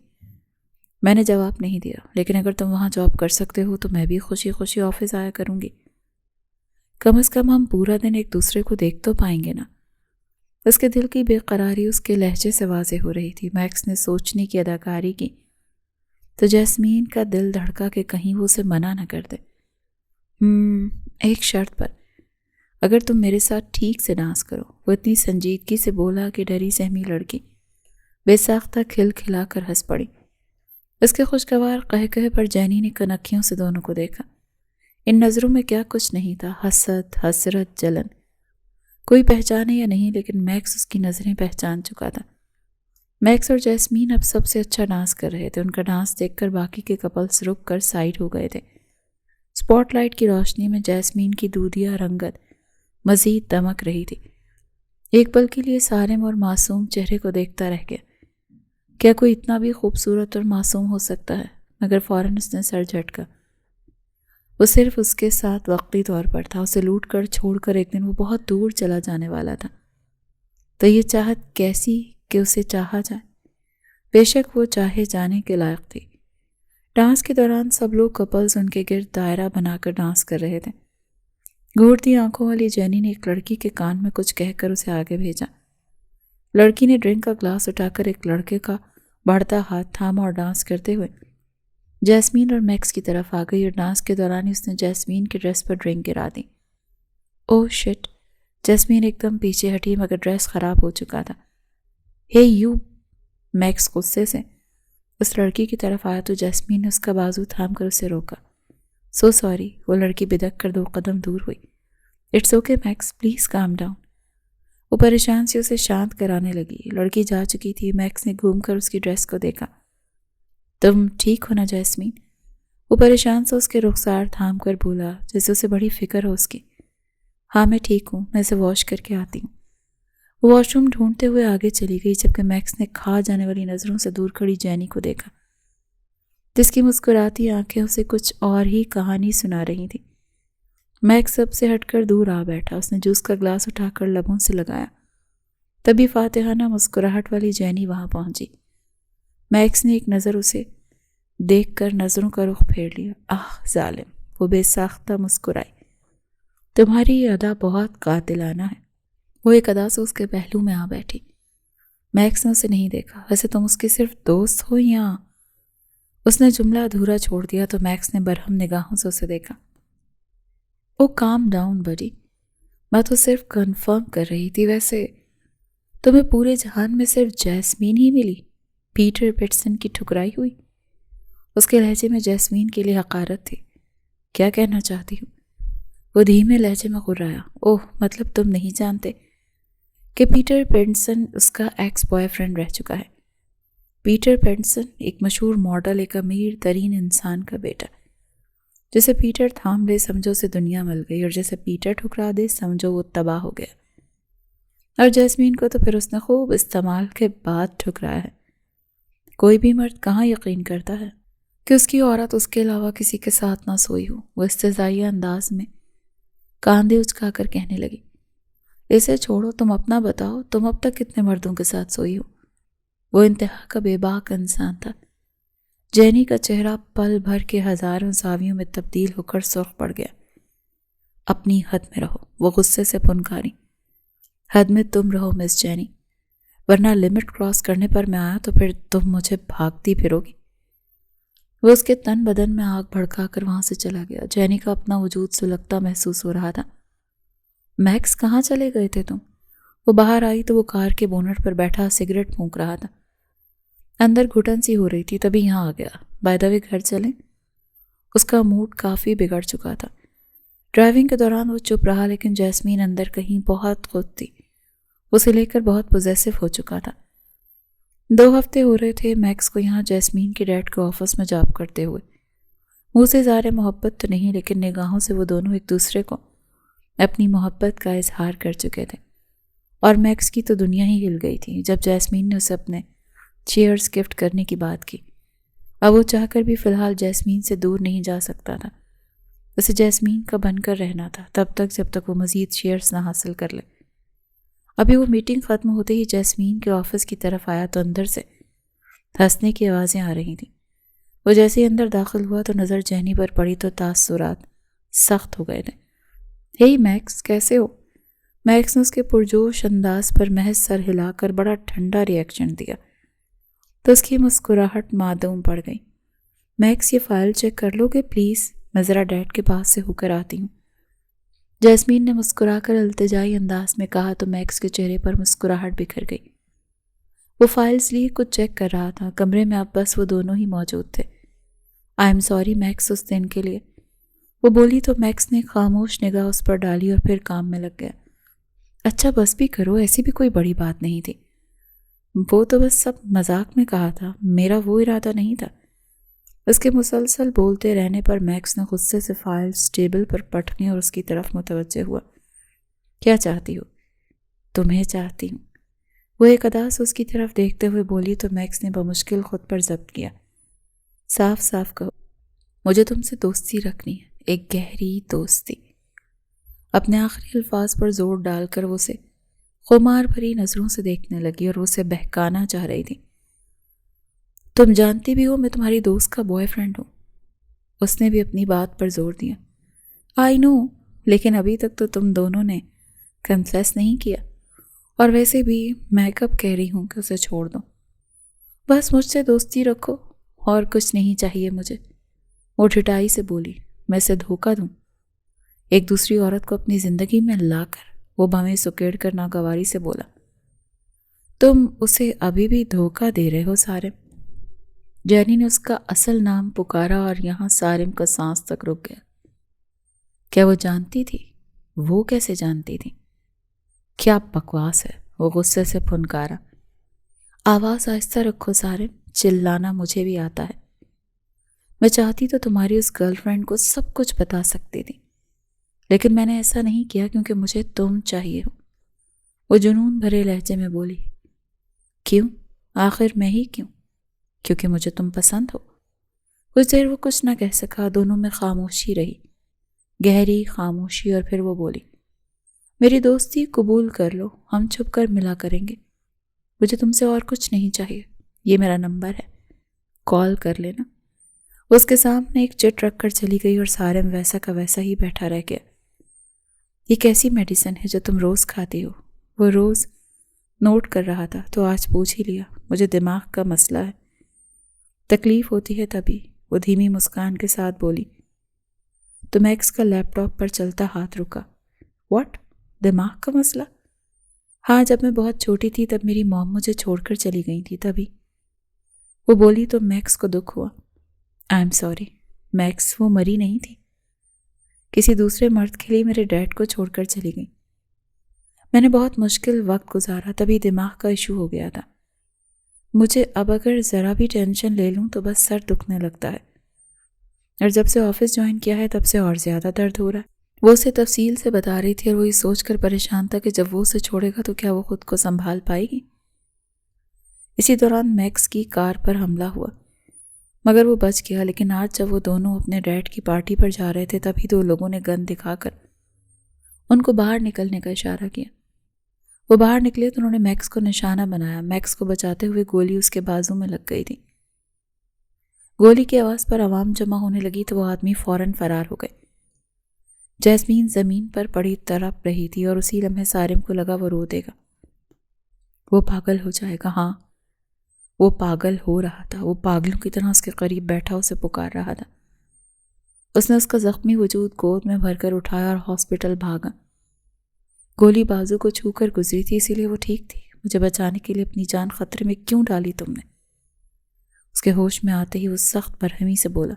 میں نے جواب نہیں دیا، لیکن اگر تم وہاں جاب کر سکتے ہو تو میں بھی خوشی خوشی آفس آیا کروں گی۔ کم از کم ہم پورا دن ایک دوسرے کو دیکھ تو پائیں گے نا۔ اس کے دل کی بے قراری اس کے لہجے سے واضح ہو رہی تھی۔ میکس نے سوچنے کی اداکاری کی تو جیسمین کا دل دھڑکا کہ کہیں وہ اسے منع نہ کر دے۔ ایک شرط پر، اگر تم میرے ساتھ ٹھیک سے ڈانس کرو۔ وہ اتنی سنجیدگی سے بولا کہ ڈری سہمی لڑکی بے ساختہ کھل کھلا کر ہنس پڑی۔ اس کے خوشگوار قہقہے پر جینی نے کنکھیوں سے دونوں کو دیکھا۔ ان نظروں میں کیا کچھ نہیں تھا، حسد، حسرت، جلن۔ کوئی پہچانے یا نہیں، لیکن میکس اس کی نظریں پہچان چکا تھا۔ میکس اور جیسمین اب سب سے اچھا ڈانس کر رہے تھے۔ ان کا ڈانس دیکھ کر باقی کے کپلز رک کر سائڈ ہو گئے تھے۔ سپاٹ لائٹ کی روشنی میں جیسمین کی دودھیا رنگت مزید دمک رہی تھی۔ ایک پل کے لیے سارم اور معصوم چہرے کو دیکھتا رہ گیا۔ کیا کوئی اتنا بھی خوبصورت اور معصوم ہو سکتا ہے؟ مگر فوراً اس نے سر جھٹکا۔ وہ صرف اس کے ساتھ وقتی طور پر تھا، اسے لوٹ کر چھوڑ کر ایک دن وہ بہت دور چلا جانے والا تھا۔ تو یہ چاہت کیسی کہ اسے چاہا جائے؟ بے شک وہ چاہے جانے کے لائق تھی۔ ڈانس کے دوران سب لوگ کپلز ان کے گرد دائرہ بنا کر ڈانس کر رہے تھے۔ گھورتی آنکھوں والی جینی نے ایک لڑکی کے کان میں کچھ کہہ کر اسے آگے بھیجا۔ لڑکی نے ڈرنک کا گلاس اٹھا کر ایک لڑکے کا بڑھتا ہاتھ تھاما اور ڈانس کرتے ہوئے جیسمین اور میکس کی طرف آ گئی، اور ڈانس کے دوران ہی اس نے جیسمین کے ڈریس پر ڈرنک گرا دی۔ اوہ شٹ! جیسمین ایک دم پیچھے ہٹی، مگر ڈریس خراب ہو چکا تھا۔ ہے یو! میکس غصے سے اس لڑکی کی طرف آیا تو جیسمین نے اس کا بازو تھام کر اسے روکا۔ So sorry! وہ لڑکی بدک کر 2 قدم دور ہوئی۔ It's okay Max, please calm down. وہ پریشان سے اسے شانت کرانے لگی۔ لڑکی جا چکی تھی۔ میکس نے گھوم کر اس کی ڈریس کو دیکھا۔ تم ٹھیک ہو نا جیسمین؟ وہ پریشان سے اس کے رخسار تھام کر بولا، جیسے اسے بڑی فکر ہو اس کی۔ ہاں میں ٹھیک ہوں، میں اسے واش کر کے آتی ہوں۔ وہ واش روم ڈھونڈتے ہوئے آگے چلی گئی، جبکہ میکس نے کھا جانے والی نظروں سے دور کھڑی جینی کو دیکھا، جس کی مسکراتی آنکھیں اسے کچھ اور ہی کہانی سنا رہی تھی۔ میکس سب سے ہٹ کر دور آ بیٹھا۔ اس نے جوس کا گلاس اٹھا کر لبوں سے لگایا۔ تبھی فاتحانہ مسکراہٹ والی جینی وہاں پہنچی۔ میکس نے ایک نظر اسے دیکھ کر نظروں کا رخ پھیر لیا۔ آہ ظالم! وہ بے ساختہ مسکرائی۔ تمہاری یہ ادا بہت قاتلانہ ہے۔ وہ ایک ادا سے اس کے پہلو میں آ بیٹھی۔ میکس نے اسے نہیں دیکھا۔ ویسے تم اس کے صرف دوست ہو یا؟ اس نے جملہ ادھورا چھوڑ دیا تو میکس نے برہم نگاہوں سے اسے دیکھا۔ او کام ڈاؤن بڈی، میں تو صرف کنفرم کر رہی تھی۔ ویسے تمہیں پورے جہان میں صرف جیسمین ہی ملی؟ پیٹر پیٹسن کی ٹھکرائی ہوئی؟ اس کے لہجے میں جیسمین کے لیے حقارت تھی۔ کیا کہنا چاہتی ہوں؟ وہ دھیمے لہجے میں غرایا۔ اوہ مطلب تم نہیں جانتے کہ پیٹر پیٹسن اس کا ایکس بوائے فرینڈ رہ چکا ہے؟ پیٹر پینسن ایک مشہور ماڈل، ایک امیر ترین انسان کا بیٹا۔ جیسے پیٹر تھام لے سمجھو سے دنیا مل گئی، اور جیسے پیٹر ٹھکرا دے سمجھو وہ تباہ ہو گیا۔ اور جیسمین کو تو پھر اس نے خوب استعمال کے بعد ٹھکرایا ہے۔ کوئی بھی مرد کہاں یقین کرتا ہے کہ اس کی عورت اس کے علاوہ کسی کے ساتھ نہ سوئی ہو۔ وہ استہزائیہ انداز میں کاندھے اچکا کر کہنے لگی، اسے چھوڑو، تم اپنا بتاؤ، تم اب تک کتنے مردوں کے ساتھ سوئی ہو؟ وہ انتہا کا بے باک انسان تھا۔ جینی کا چہرہ پل بھر کے ہزاروں زاویوں میں تبدیل ہو کر سرخ پڑ گیا۔ اپنی حد میں رہو، وہ غصے سے پھنکاری۔ حد میں تم رہو مس جینی، ورنہ لمٹ کراس کرنے پر میں آیا تو پھر تم مجھے بھاگتی پھرو گی۔ وہ اس کے تن بدن میں آگ بھڑکا کر وہاں سے چلا گیا۔ جینی کا اپنا وجود سلگتا محسوس ہو رہا تھا۔ میکس کہاں چلے گئے تھے تم؟ وہ باہر آئی تو وہ کار کے بونٹ پر بیٹھا سگریٹ پھونک رہا تھا۔ اندر گھٹن سی ہو رہی تھی، تبھی یہاں آ گیا۔ بائی دا وے گھر چلیں؟ اس کا موڈ کافی بگڑ چکا تھا۔ ڈرائیونگ کے دوران وہ چپ رہا، لیکن جیسمین اندر کہیں بہت خود تھی۔ اسے لے کر بہت پوزیسو ہو چکا تھا۔ 2 ہفتے ہو رہے تھے میکس کو یہاں جیسمین کے ڈیڈ کے آفس میں جاب کرتے ہوئے۔ منہ سے اظہار محبت تو نہیں، لیکن نگاہوں سے وہ دونوں ایک دوسرے کو اپنی محبت کا اظہار کر چکے تھے۔ اور میکس کی تو دنیا ہی ہل گئی تھی جب جیسمین نے اسے اپنے چیئرز گفٹ کرنے کی بات کی۔ اب وہ چاہ کر بھی فی الحال جیسمین سے دور نہیں جا سکتا تھا۔ اسے جیسمین کا بن کر رہنا تھا، تب تک جب تک وہ مزید شیئرز نہ حاصل کر لے۔ ابھی وہ میٹنگ ختم ہوتے ہی جیسمین کے آفس کی طرف آیا تو اندر سے ہنسنے کی آوازیں آ رہی تھیں۔ وہ جیسے ہی اندر داخل ہوا تو نظر جینی پر پڑی تو تاثرات سخت ہو گئے تھے۔ ہی میکس، کیسے ہو؟ میکس نے اس کے پرجوش انداز پر محض سر ہلا کر بڑا ٹھنڈا ریئیکشن دیا تو اس کی مسکراہٹ معدوم پڑ گئی۔ میکس، یہ فائل چیک کر لو گے پلیز؟ میں ذرا ڈیڈ کے پاس سے ہو کر آتی ہوں۔ جیسمین نے مسکرا کر التجائی انداز میں کہا تو میکس کے چہرے پر مسکراہٹ بکھر گئی۔ وہ فائلز لیے کچھ چیک کر رہا تھا۔ کمرے میں اب بس وہ دونوں ہی موجود تھے۔ آئی ایم سوری میکس، اس دن کے لیے، وہ بولی تو میکس نے خاموش نگاہ اس پر ڈالی اور پھر کام میں لگ گیا۔ اچھا بس بھی کرو، ایسی بھی کوئی بڑی بات نہیں تھی۔ وہ تو بس سب مذاق میں کہا تھا، میرا وہ ارادہ نہیں تھا۔ اس کے مسلسل بولتے رہنے پر میکس نے غصے سے فائلز ٹیبل پر پٹکیں اور اس کی طرف متوجہ ہوا۔ کیا چاہتی ہو؟ تمہیں چاہتی ہوں، وہ ایک ادا سے اس کی طرف دیکھتے ہوئے بولی تو میکس نے بمشکل خود پر ضبط کیا۔ صاف صاف کہو، مجھے تم سے دوستی رکھنی ہے، ایک گہری دوستی۔ اپنے آخری الفاظ پر زور ڈال کر وہ اسے خمار بھری نظروں سے دیکھنے لگی اور اسے بہکانا چاہ رہی تھی۔ تم جانتی بھی ہو میں تمہاری دوست کا بوائے فرینڈ ہوں۔ اس نے بھی اپنی بات پر زور دیا۔ آئی نو، لیکن ابھی تک تو تم دونوں نے کنفیس نہیں کیا، اور ویسے بھی میں کب کہہ رہی ہوں کہ اسے چھوڑ دو۔ بس مجھ سے دوستی رکھو، اور کچھ نہیں چاہیے مجھے، وہ ٹھٹائی سے بولی۔ میں اسے دھوکہ دوں؟ ایک دوسری عورت کو اپنی زندگی میں لا کر، وہ بھویں سکیڑ کر ناگواری سے بولا۔ تم اسے ابھی بھی دھوکہ دے رہے ہو سارم؟ جینی نے اس کا اصل نام پکارا اور یہاں سارم کا سانس تک رک گیا۔ کیا وہ جانتی تھی؟ وہ کیسے جانتی تھی؟ کیا بکواس ہے، وہ غصے سے پھنکارا۔ آواز آہستہ رکھو سارم، چلانا مجھے بھی آتا ہے۔ میں چاہتی تو تمہاری اس گرل فرینڈ کو سب کچھ بتا سکتی تھی، لیکن میں نے ایسا نہیں کیا کیونکہ مجھے تم چاہیے ہو، وہ جنون بھرے لہجے میں بولی۔ کیوں؟ آخر میں ہی کیوں؟ کیونکہ مجھے تم پسند ہو۔ کچھ دیر وہ کچھ نہ کہہ سکا، دونوں میں خاموشی رہی، گہری خاموشی، اور پھر وہ بولی، میری دوستی قبول کر لو، ہم چھپ کر ملا کریں گے، مجھے تم سے اور کچھ نہیں چاہیے، یہ میرا نمبر ہے، کال کر لینا۔ اس کے سامنے ایک چٹ رکھ کر چلی گئی اور سارم ویسا کا ویسا ہی بیٹھا رہ گیا۔ یہ کیسی میڈیسن ہے جو تم روز کھاتی ہو؟ وہ روز نوٹ کر رہا تھا تو آج پوچھ ہی لیا۔ مجھے دماغ کا مسئلہ ہے، تکلیف ہوتی ہے تبھی، وہ دھیمی مسکان کے ساتھ بولی تو میکس کا لیپ ٹاپ پر چلتا ہاتھ رکا۔ واٹ؟ دماغ کا مسئلہ؟ ہاں، جب میں بہت چھوٹی تھی تب میری موم مجھے چھوڑ کر چلی گئی تھی، تبھی، وہ بولی تو میکس کو دکھ ہوا۔ آئی ایم سوری میکس، وہ مری نہیں تھی، کسی دوسرے مرد کے لیے میرے ڈیڈ کو چھوڑ کر چلی گئی۔ میں نے بہت مشکل وقت گزارا، تبھی دماغ کا ایشو ہو گیا تھا۔ مجھے اب اگر ذرا بھی ٹینشن لے لوں تو بس سر دکھنے لگتا ہے، اور جب سے آفس جوائن کیا ہے تب سے اور زیادہ درد ہو رہا ہے۔ وہ اسے تفصیل سے بتا رہی تھی اور وہ یہ سوچ کر پریشان تھا کہ جب وہ اسے چھوڑے گا تو کیا وہ خود کو سنبھال پائے گی۔ اسی دوران میکس کی کار پر حملہ ہوا، مگر وہ بچ گیا، لیکن آج جب وہ دونوں اپنے ڈیڈ کی پارٹی پر جا رہے تھے تبھی دو لوگوں نے گن دکھا کر ان کو باہر نکلنے کا اشارہ کیا۔ وہ باہر نکلے تو انہوں نے میکس کو نشانہ بنایا۔ میکس کو بچاتے ہوئے گولی اس کے بازو میں لگ گئی تھی۔ گولی کی آواز پر عوام جمع ہونے لگی تو وہ آدمی فوراً فرار ہو گئے۔ جیسمین زمین پر پڑی تڑپ رہی تھی اور اسی لمحے سارم کو لگا وہ رو دے گا، وہ پاگل ہو جائے گا۔ ہاں، وہ پاگل ہو رہا تھا۔ وہ پاگلوں کی طرح اس کے قریب بیٹھا اسے پکار رہا تھا۔ اس نے اس کا زخمی وجود گود میں بھر کر اٹھایا اور ہاسپٹل بھاگا۔ گولی بازو کو چھو کر گزری تھی، اسی لیے وہ ٹھیک تھی۔ مجھے بچانے کے لیے اپنی جان خطرے میں کیوں ڈالی تم نے؟ اس کے ہوش میں آتے ہی وہ سخت برہمی سے بولا،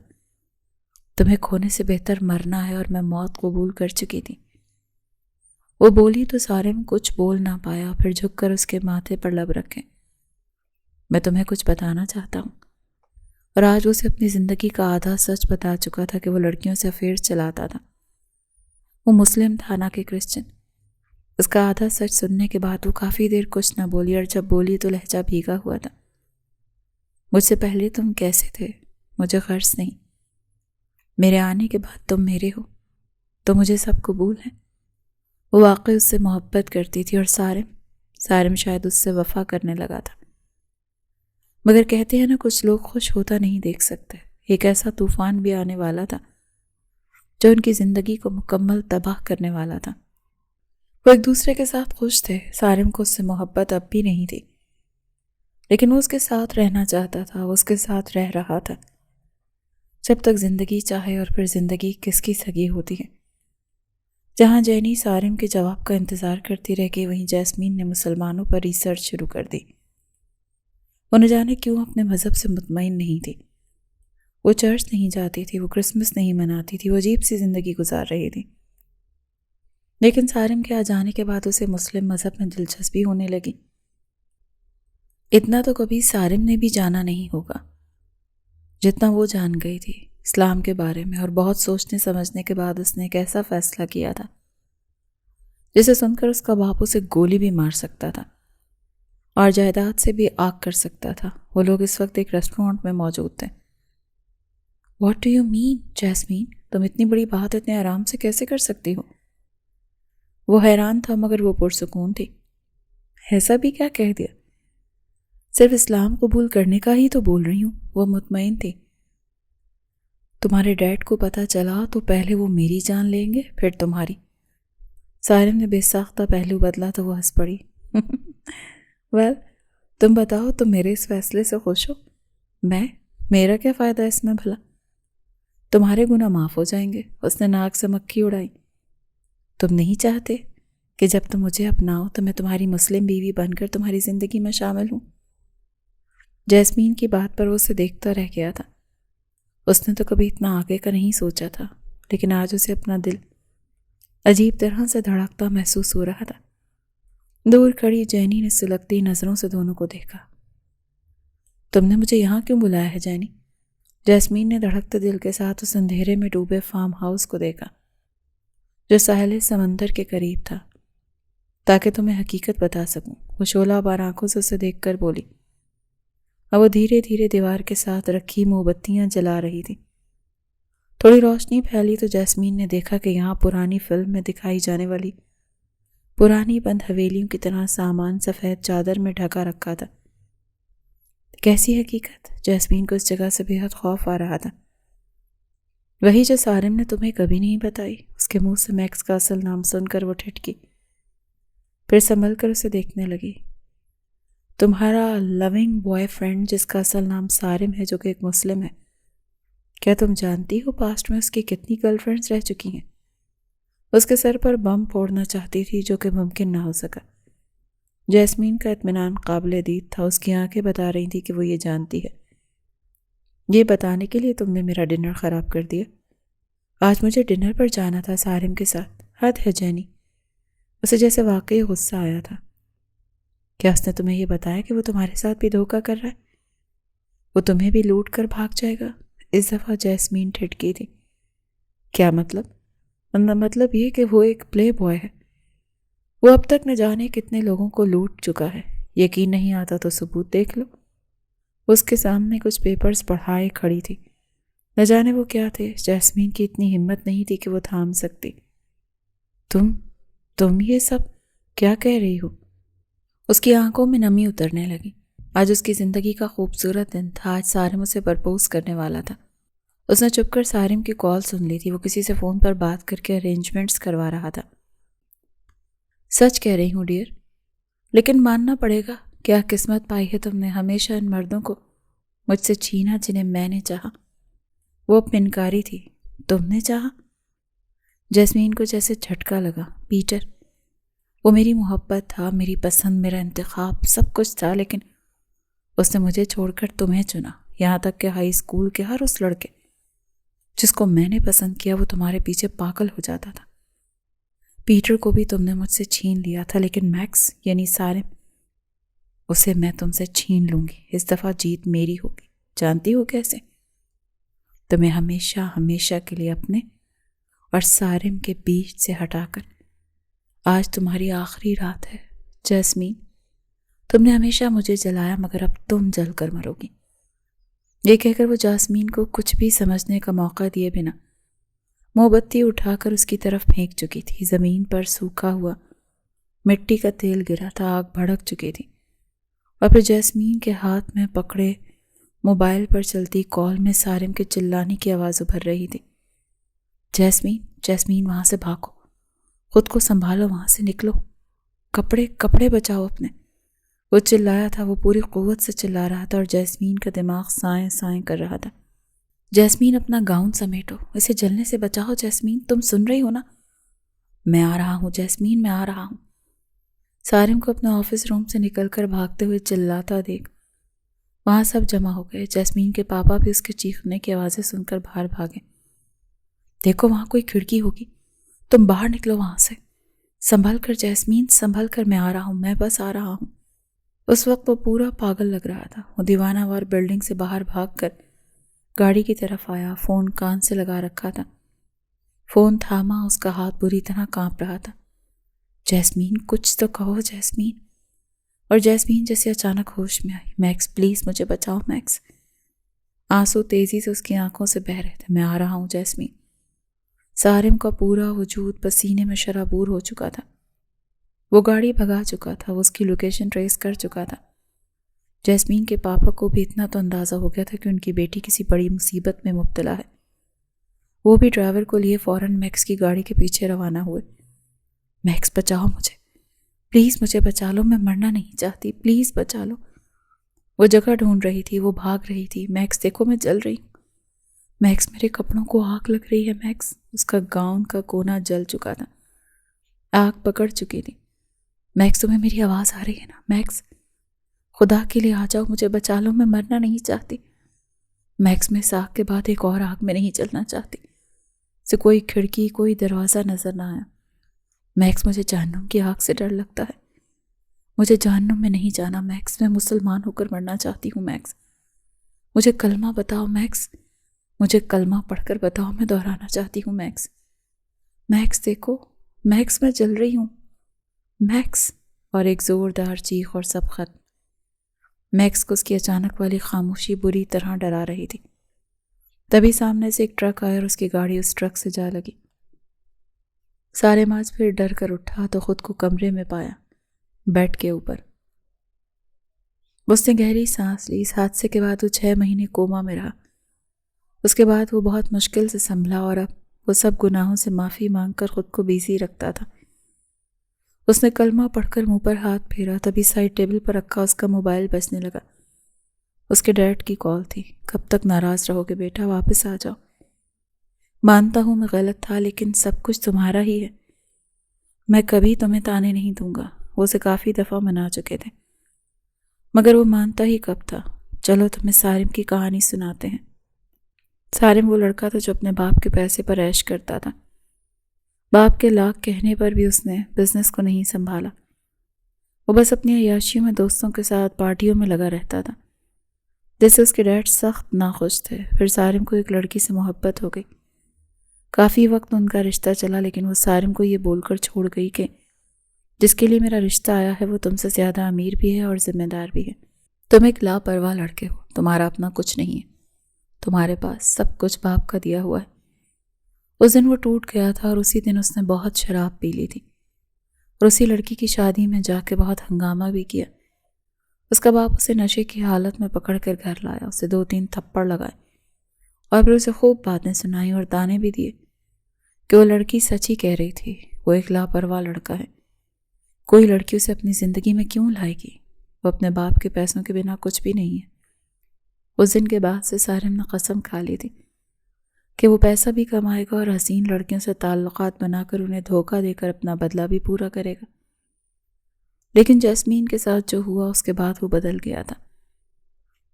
تمہیں کھونے سے بہتر مرنا ہے اور میں موت قبول کر چکی تھی۔ وہ بولی تو سارم کچھ بول نہ پایا، پھر جھک کر اس کے ماتھے پر لب رکھے۔ میں تمہیں کچھ بتانا چاہتا ہوں۔ اور آج اسے اپنی زندگی کا آدھا سچ بتا چکا تھا کہ وہ لڑکیوں سے افیئر چلاتا تھا۔ وہ مسلم تھا نہ کہ کرسچن۔ اس کا آدھا سچ سننے کے بعد وہ کافی دیر کچھ نہ بولی، اور جب بولی تو لہجہ بھیگا ہوا تھا۔ مجھ سے پہلے تم کیسے تھے مجھے غرض نہیں، میرے آنے کے بعد تم میرے ہو تو مجھے سب قبول ہے۔ وہ واقعی اس سے محبت کرتی تھی، اور سارم شاید اس سے وفا کرنے لگا تھا۔ مگر کہتے ہیں نا، کچھ لوگ خوش ہوتا نہیں دیکھ سکتے۔ ایک ایسا طوفان بھی آنے والا تھا جو ان کی زندگی کو مکمل تباہ کرنے والا تھا۔ وہ ایک دوسرے کے ساتھ خوش تھے۔ سارم کو اس سے محبت اب بھی نہیں تھی، لیکن وہ اس کے ساتھ رہنا چاہتا تھا۔ وہ اس کے ساتھ رہ رہا تھا جب تک زندگی چاہے، اور پھر زندگی کس کی سگی ہوتی ہے۔ جہاں جینی سارم کے جواب کا انتظار کرتی رہ گئی، وہیں جیسمین نے مسلمانوں پر ریسرچ شروع کر دی۔ وہ نہ جانے کیوں اپنے مذہب سے مطمئن نہیں تھی۔ وہ چرچ نہیں جاتی تھی، وہ کرسمس نہیں مناتی تھی، وہ عجیب سی زندگی گزار رہی تھی۔ لیکن سارم کے آ جانے کے بعد اسے مسلم مذہب میں دلچسپی ہونے لگی۔ اتنا تو کبھی سارم نے بھی جانا نہیں ہوگا جتنا وہ جان گئی تھی اسلام کے بارے میں، اور بہت سوچنے سمجھنے کے بعد اس نے ایک ایسا فیصلہ کیا تھا جسے سن کر اس کا باپ اسے گولی بھی مار سکتا تھا اور جائیداد سے بھی آگ کر سکتا تھا۔ وہ لوگ اس وقت ایک ریسٹورانٹ میں موجود تھے۔ What do you mean jasmine, تم اتنی بڑی بات اتنے آرام سے کیسے کر سکتی ہو؟ وہ حیران تھا مگر وہ پرسکون تھی۔ ایسا بھی کیا کہہ دیا؟ صرف اسلام قبول کرنے کا ہی تو بول رہی ہوں، وہ مطمئن تھی۔ تمہارے ڈیڈ کو پتہ چلا تو پہلے وہ میری جان لیں گے پھر تمہاری۔ سارم نے بے ساختہ پہلو بدلا تو وہ ہنس پڑی۔ ویل، تم بتاؤ، تم میرے اس فیصلے سے خوش ہو؟ میرا کیا فائدہ اس میں بھلا؟ تمہارے گناہ معاف ہو جائیں گے۔ اس نے ناک سے مکھی اڑائی۔ تم نہیں چاہتے کہ جب تم مجھے اپناؤ تو میں تمہاری مسلم بیوی بن کر تمہاری زندگی میں شامل ہوں؟ جیسمین کی بات پر وہ اسے دیکھتا رہ گیا تھا۔ اس نے تو کبھی اتنا آگے کا نہیں سوچا تھا، لیکن آج اسے اپنا دل عجیب طرح سے دھڑکتا محسوس ہو رہا تھا۔ دور کھڑی جینی نے سلگتی نظروں سے دونوں کو دیکھا۔ تم نے مجھے یہاں کیوں بلایا ہے جینی؟ جیسمین نے دھڑکتے دل کے ساتھ اس اندھیرے میں ڈوبے فارم ہاؤس کو دیکھا جو ساحل سمندر کے قریب تھا۔ تاکہ تمہیں حقیقت بتا سکوں، وہ شعلہ بار آنکھوں سے اسے دیکھ کر بولی، اور وہ دھیرے دھیرے دیوار کے ساتھ رکھی موم بتیاں جلا رہی تھی۔ تھوڑی روشنی پھیلی تو جیسمین نے دیکھا کہ یہاں پرانی فلم میں دکھائی جانے والی پرانی بند حویلیوں کی طرح سامان سفید چادر میں ڈھکا رکھا تھا۔ کیسی حقیقت؟ جیسمین کو اس جگہ سے بے حد خوف آ رہا تھا۔ وہی جو سارم نے تمہیں کبھی نہیں بتائی۔ اس کے منہ سے میکس کا اصل نام سن کر وہ ٹھٹکی، پھر سنبھل کر اسے دیکھنے لگی۔ تمہارا لونگ بوائے فرینڈ جس کا اصل نام سارم ہے، جو کہ ایک مسلم ہے، کیا تم جانتی ہو پاسٹ میں اس کی کتنی گرل فرینڈز رہ چکی ہیں؟ اس کے سر پر بم پھوڑنا چاہتی تھی جو کہ ممکن نہ ہو سکا۔ جیسمین کا اطمینان قابل دید تھا۔ اس کی آنکھیں بتا رہی تھی کہ وہ یہ جانتی ہے۔ یہ بتانے کے لیے تم نے میرا ڈنر خراب کر دیا۔ آج مجھے ڈنر پر جانا تھا سارم کے ساتھ۔ حد ہے جینی۔ اسے جیسے واقعی غصہ آیا تھا۔ کیا اس نے تمہیں یہ بتایا کہ وہ تمہارے ساتھ بھی دھوکہ کر رہا ہے؟ وہ تمہیں بھی لوٹ کر بھاگ جائے گا؟ اس دفعہ جیسمین ٹھٹکی تھی۔ کیا مطلب؟ مطلب یہ کہ وہ ایک پلے بوائے ہے۔ وہ اب تک نہ جانے کتنے لوگوں کو لوٹ چکا ہے۔ یقین نہیں آتا تو ثبوت دیکھ لو۔ اس کے سامنے کچھ پیپرز پڑھائے کھڑی تھی۔ نہ جانے وہ کیا تھے، جیسمین کی اتنی ہمت نہیں تھی کہ وہ تھام سکتی۔ تم یہ سب کیا کہہ رہی ہو؟ اس کی آنکھوں میں نمی اترنے لگی۔ آج اس کی زندگی کا خوبصورت دن تھا۔ آج سارم اسے پرپوز کرنے والا تھا۔ اس نے چپ کر سارم کی کال سن لی تھی۔ وہ کسی سے فون پر بات کر کے ارینجمنٹس کروا رہا تھا۔ سچ کہہ رہی ہوں ڈیئر، لیکن ماننا پڑے گا، کیا قسمت پائی ہے تم نے، ہمیشہ ان مردوں کو مجھ سے چھینا جنہیں میں نے چاہا۔ وہ اب انکاری تھی۔ تم نے چاہا؟ جیسمین کو جیسے جھٹکا لگا۔ پیٹر، وہ میری محبت تھا، میری پسند، میرا انتخاب، سب کچھ تھا، لیکن اس نے مجھے چھوڑ کر تمہیں چنا۔ یہاں تک کہ ہائی اسکول کے ہر اس لڑکے جس کو میں نے پسند کیا وہ تمہارے پیچھے پاگل ہو جاتا تھا۔ پیٹر کو بھی تم نے مجھ سے چھین لیا تھا، لیکن میکس یعنی سارم، اسے میں تم سے چھین لوں گی۔ اس دفعہ جیت میری ہوگی۔ جانتی ہو کیسے؟ تمہیں ہمیشہ ہمیشہ کے لیے اپنے اور سارم کے بیچ سے ہٹا کر۔ آج تمہاری آخری رات ہے جیسمین۔ تم نے ہمیشہ مجھے جلایا، مگر اب تم جل کر مرو گی۔ یہ کہہ کر وہ جاسمین کو کچھ بھی سمجھنے کا موقع دیے بنا موم بتی اٹھا کر اس کی طرف پھینک چکی تھی۔ زمین پر سوکھا ہوا مٹی کا تیل گرا تھا، آگ بھڑک چکی تھی، اور پھر جیسمین کے ہاتھ میں پکڑے موبائل پر چلتی کال میں سارم کے چلانے کی آواز ابھر رہی تھی۔ جیسمین وہاں سے بھاگو، خود کو سنبھالو، وہاں سے نکلو، کپڑے بچاؤ اپنے۔ وہ چلایا تھا، وہ پوری قوت سے چلا رہا تھا، اور جیسمین کا دماغ سائیں سائیں کر رہا تھا۔ جیسمین اپنا گاؤن سمیٹو، اسے جلنے سے بچاؤ۔ جیسمین، تم سن رہی ہو نا؟ میں آ رہا ہوں جیسمین، میں آ رہا ہوں۔ سارم کو اپنا آفس روم سے نکل کر بھاگتے ہوئے چلاتا دیکھ وہاں سب جمع ہو گئے۔ جیسمین کے پاپا بھی اس کے چیخنے کی آوازیں سن کر باہر بھاگے۔ دیکھو وہاں کوئی کھڑکی ہوگی، تم باہر نکلو وہاں سے۔ سنبھل کر جیسمین، سنبھل کر، میں آ رہا ہوں، میں بس آ رہا ہوں۔ اس وقت وہ پورا پاگل لگ رہا تھا۔ وہ دیوانہ وار بلڈنگ سے باہر بھاگ کر گاڑی کی طرف آیا۔ فون کان سے لگا رکھا تھا۔ فون تھاما، اس کا ہاتھ بری طرح کانپ رہا تھا۔ جیسمین، کچھ تو کہو جیسمین۔ اور جیسمین جیسے اچانک ہوش میں آئی۔ میکس پلیز مجھے بچاؤ میکس۔ آنسو تیزی سے اس کی آنکھوں سے بہہ رہے تھے۔ میں آ رہا ہوں جیسمین۔ سارم کا پورا وجود پسینے میں شرابور ہو چکا تھا۔ وہ گاڑی بھگا چکا تھا، وہ اس کی لوکیشن ٹریس کر چکا تھا۔ جیسمین کے پاپا کو بھی اتنا تو اندازہ ہو گیا تھا کہ ان کی بیٹی کسی بڑی مصیبت میں مبتلا ہے۔ وہ بھی ڈرائیور کو لیے فوراً میکس کی گاڑی کے پیچھے روانہ ہوئے۔ میکس بچاؤ مجھے، پلیز مجھے بچا لو، میں مرنا نہیں چاہتی، پلیز بچا لو۔ وہ جگہ ڈھونڈ رہی تھی، وہ بھاگ رہی تھی۔ میکس دیکھو میں جل رہی ہوں، میکس میرے کپڑوں کو آگ لگ رہی ہے میکس۔ اس کا گاؤن کا کونا جل چکا تھا، آگ پکڑ چکی تھی۔ میکس تمہیں میری آواز آ رہی ہے نا میکس؟ خدا کے لیے آ جاؤ، مجھے بچا لو، میں مرنا نہیں چاہتی۔ میکس میں اس آگ کے بعد ایک اور آگ میں نہیں چلنا چاہتی۔ سے کوئی کھڑکی، کوئی دروازہ نظر نہ آیا۔ میکس مجھے جہنم کی آگ سے ڈر لگتا ہے، مجھے جہنم میں نہیں جانا میکس، میں مسلمان ہو کر مرنا چاہتی ہوں میکس۔ مجھے کلمہ بتاؤ میکس، مجھے کلمہ پڑھ کر بتاؤ، میں دہرانا چاہتی ہوں میکس۔ میکس دیکھو میکس، میں جل رہی ہوں میکس۔ اور ایک زوردار چیخ اور سب ختم۔ میکس کو اس کی اچانک والی خاموشی بری طرح ڈرا رہی تھی۔ تبھی سامنے سے ایک ٹرک آیا اور اس کی گاڑی اس ٹرک سے جا لگی۔ سارم آج پھر ڈر کر اٹھا تو خود کو کمرے میں پایا، بیڈ کے اوپر۔ اس نے گہری سانس لی۔ اس حادثے کے بعد وہ 6 مہینے کوما میں رہا۔ اس کے بعد وہ بہت مشکل سے سنبھلا، اور اب وہ سب گناہوں سے معافی مانگ کر خود کو بیزی رکھتا تھا۔ اس نے کلمہ پڑھ کر منہ پر ہاتھ پھیرا، تبھی سائڈ ٹیبل پر رکھا اس کا موبائل بجنے لگا۔ اس کے ڈیڈ کی کال تھی۔ کب تک ناراض رہو گے بیٹا، واپس آ جاؤ۔ مانتا ہوں میں غلط تھا، لیکن سب کچھ تمہارا ہی ہے، میں کبھی تمہیں تانے نہیں دوں گا۔ وہ اسے کافی دفعہ منا چکے تھے، مگر وہ مانتا ہی کب تھا۔ چلو تمہیں سارم کی کہانی سناتے ہیں۔ سارم وہ لڑکا تھا جو اپنے باپ کے پیسے پر عیش کرتا تھا۔ باپ کے لاکھ کہنے پر بھی اس نے بزنس کو نہیں سنبھالا۔ وہ بس اپنی عیاشیوں میں دوستوں کے ساتھ پارٹیوں میں لگا رہتا تھا، جس سے اس کے ڈیڈ سخت ناخوش تھے۔ پھر سارم کو ایک لڑکی سے محبت ہو گئی۔ کافی وقت ان کا رشتہ چلا، لیکن وہ سارم کو یہ بول کر چھوڑ گئی کہ جس کے لیے میرا رشتہ آیا ہے وہ تم سے زیادہ امیر بھی ہے اور ذمہ دار بھی ہے۔ تم ایک لاپرواہ لڑکے ہو، تمہارا اپنا کچھ نہیں ہے، تمہارے پاس سب کچھ باپ کا دیا ہوا ہے۔ اس دن وہ ٹوٹ گیا تھا اور اسی دن اس نے بہت شراب پی لی تھی اور اسی لڑکی کی شادی میں جا کے بہت ہنگامہ بھی کیا۔ اس کا باپ اسے نشے کی حالت میں پکڑ کر گھر لایا، اسے 2-3 تھپڑ لگائے اور پھر اسے خوب باتیں سنائیں اور تانے بھی دیے کہ وہ لڑکی سچ ہی کہہ رہی تھی، وہ ایک لاپرواہ لڑکا ہے، کوئی لڑکی اسے اپنی زندگی میں کیوں لائے گی، وہ اپنے باپ کے پیسوں کے بنا کچھ بھی نہیں ہے۔ اس دن کے بعد سے سارم نے قسم کھا لی تھی کہ وہ پیسہ بھی کمائے گا اور حسین لڑکیوں سے تعلقات بنا کر انہیں دھوکہ دے کر اپنا بدلہ بھی پورا کرے گا۔ لیکن جیسمین کے ساتھ جو ہوا اس کے بعد وہ بدل گیا تھا۔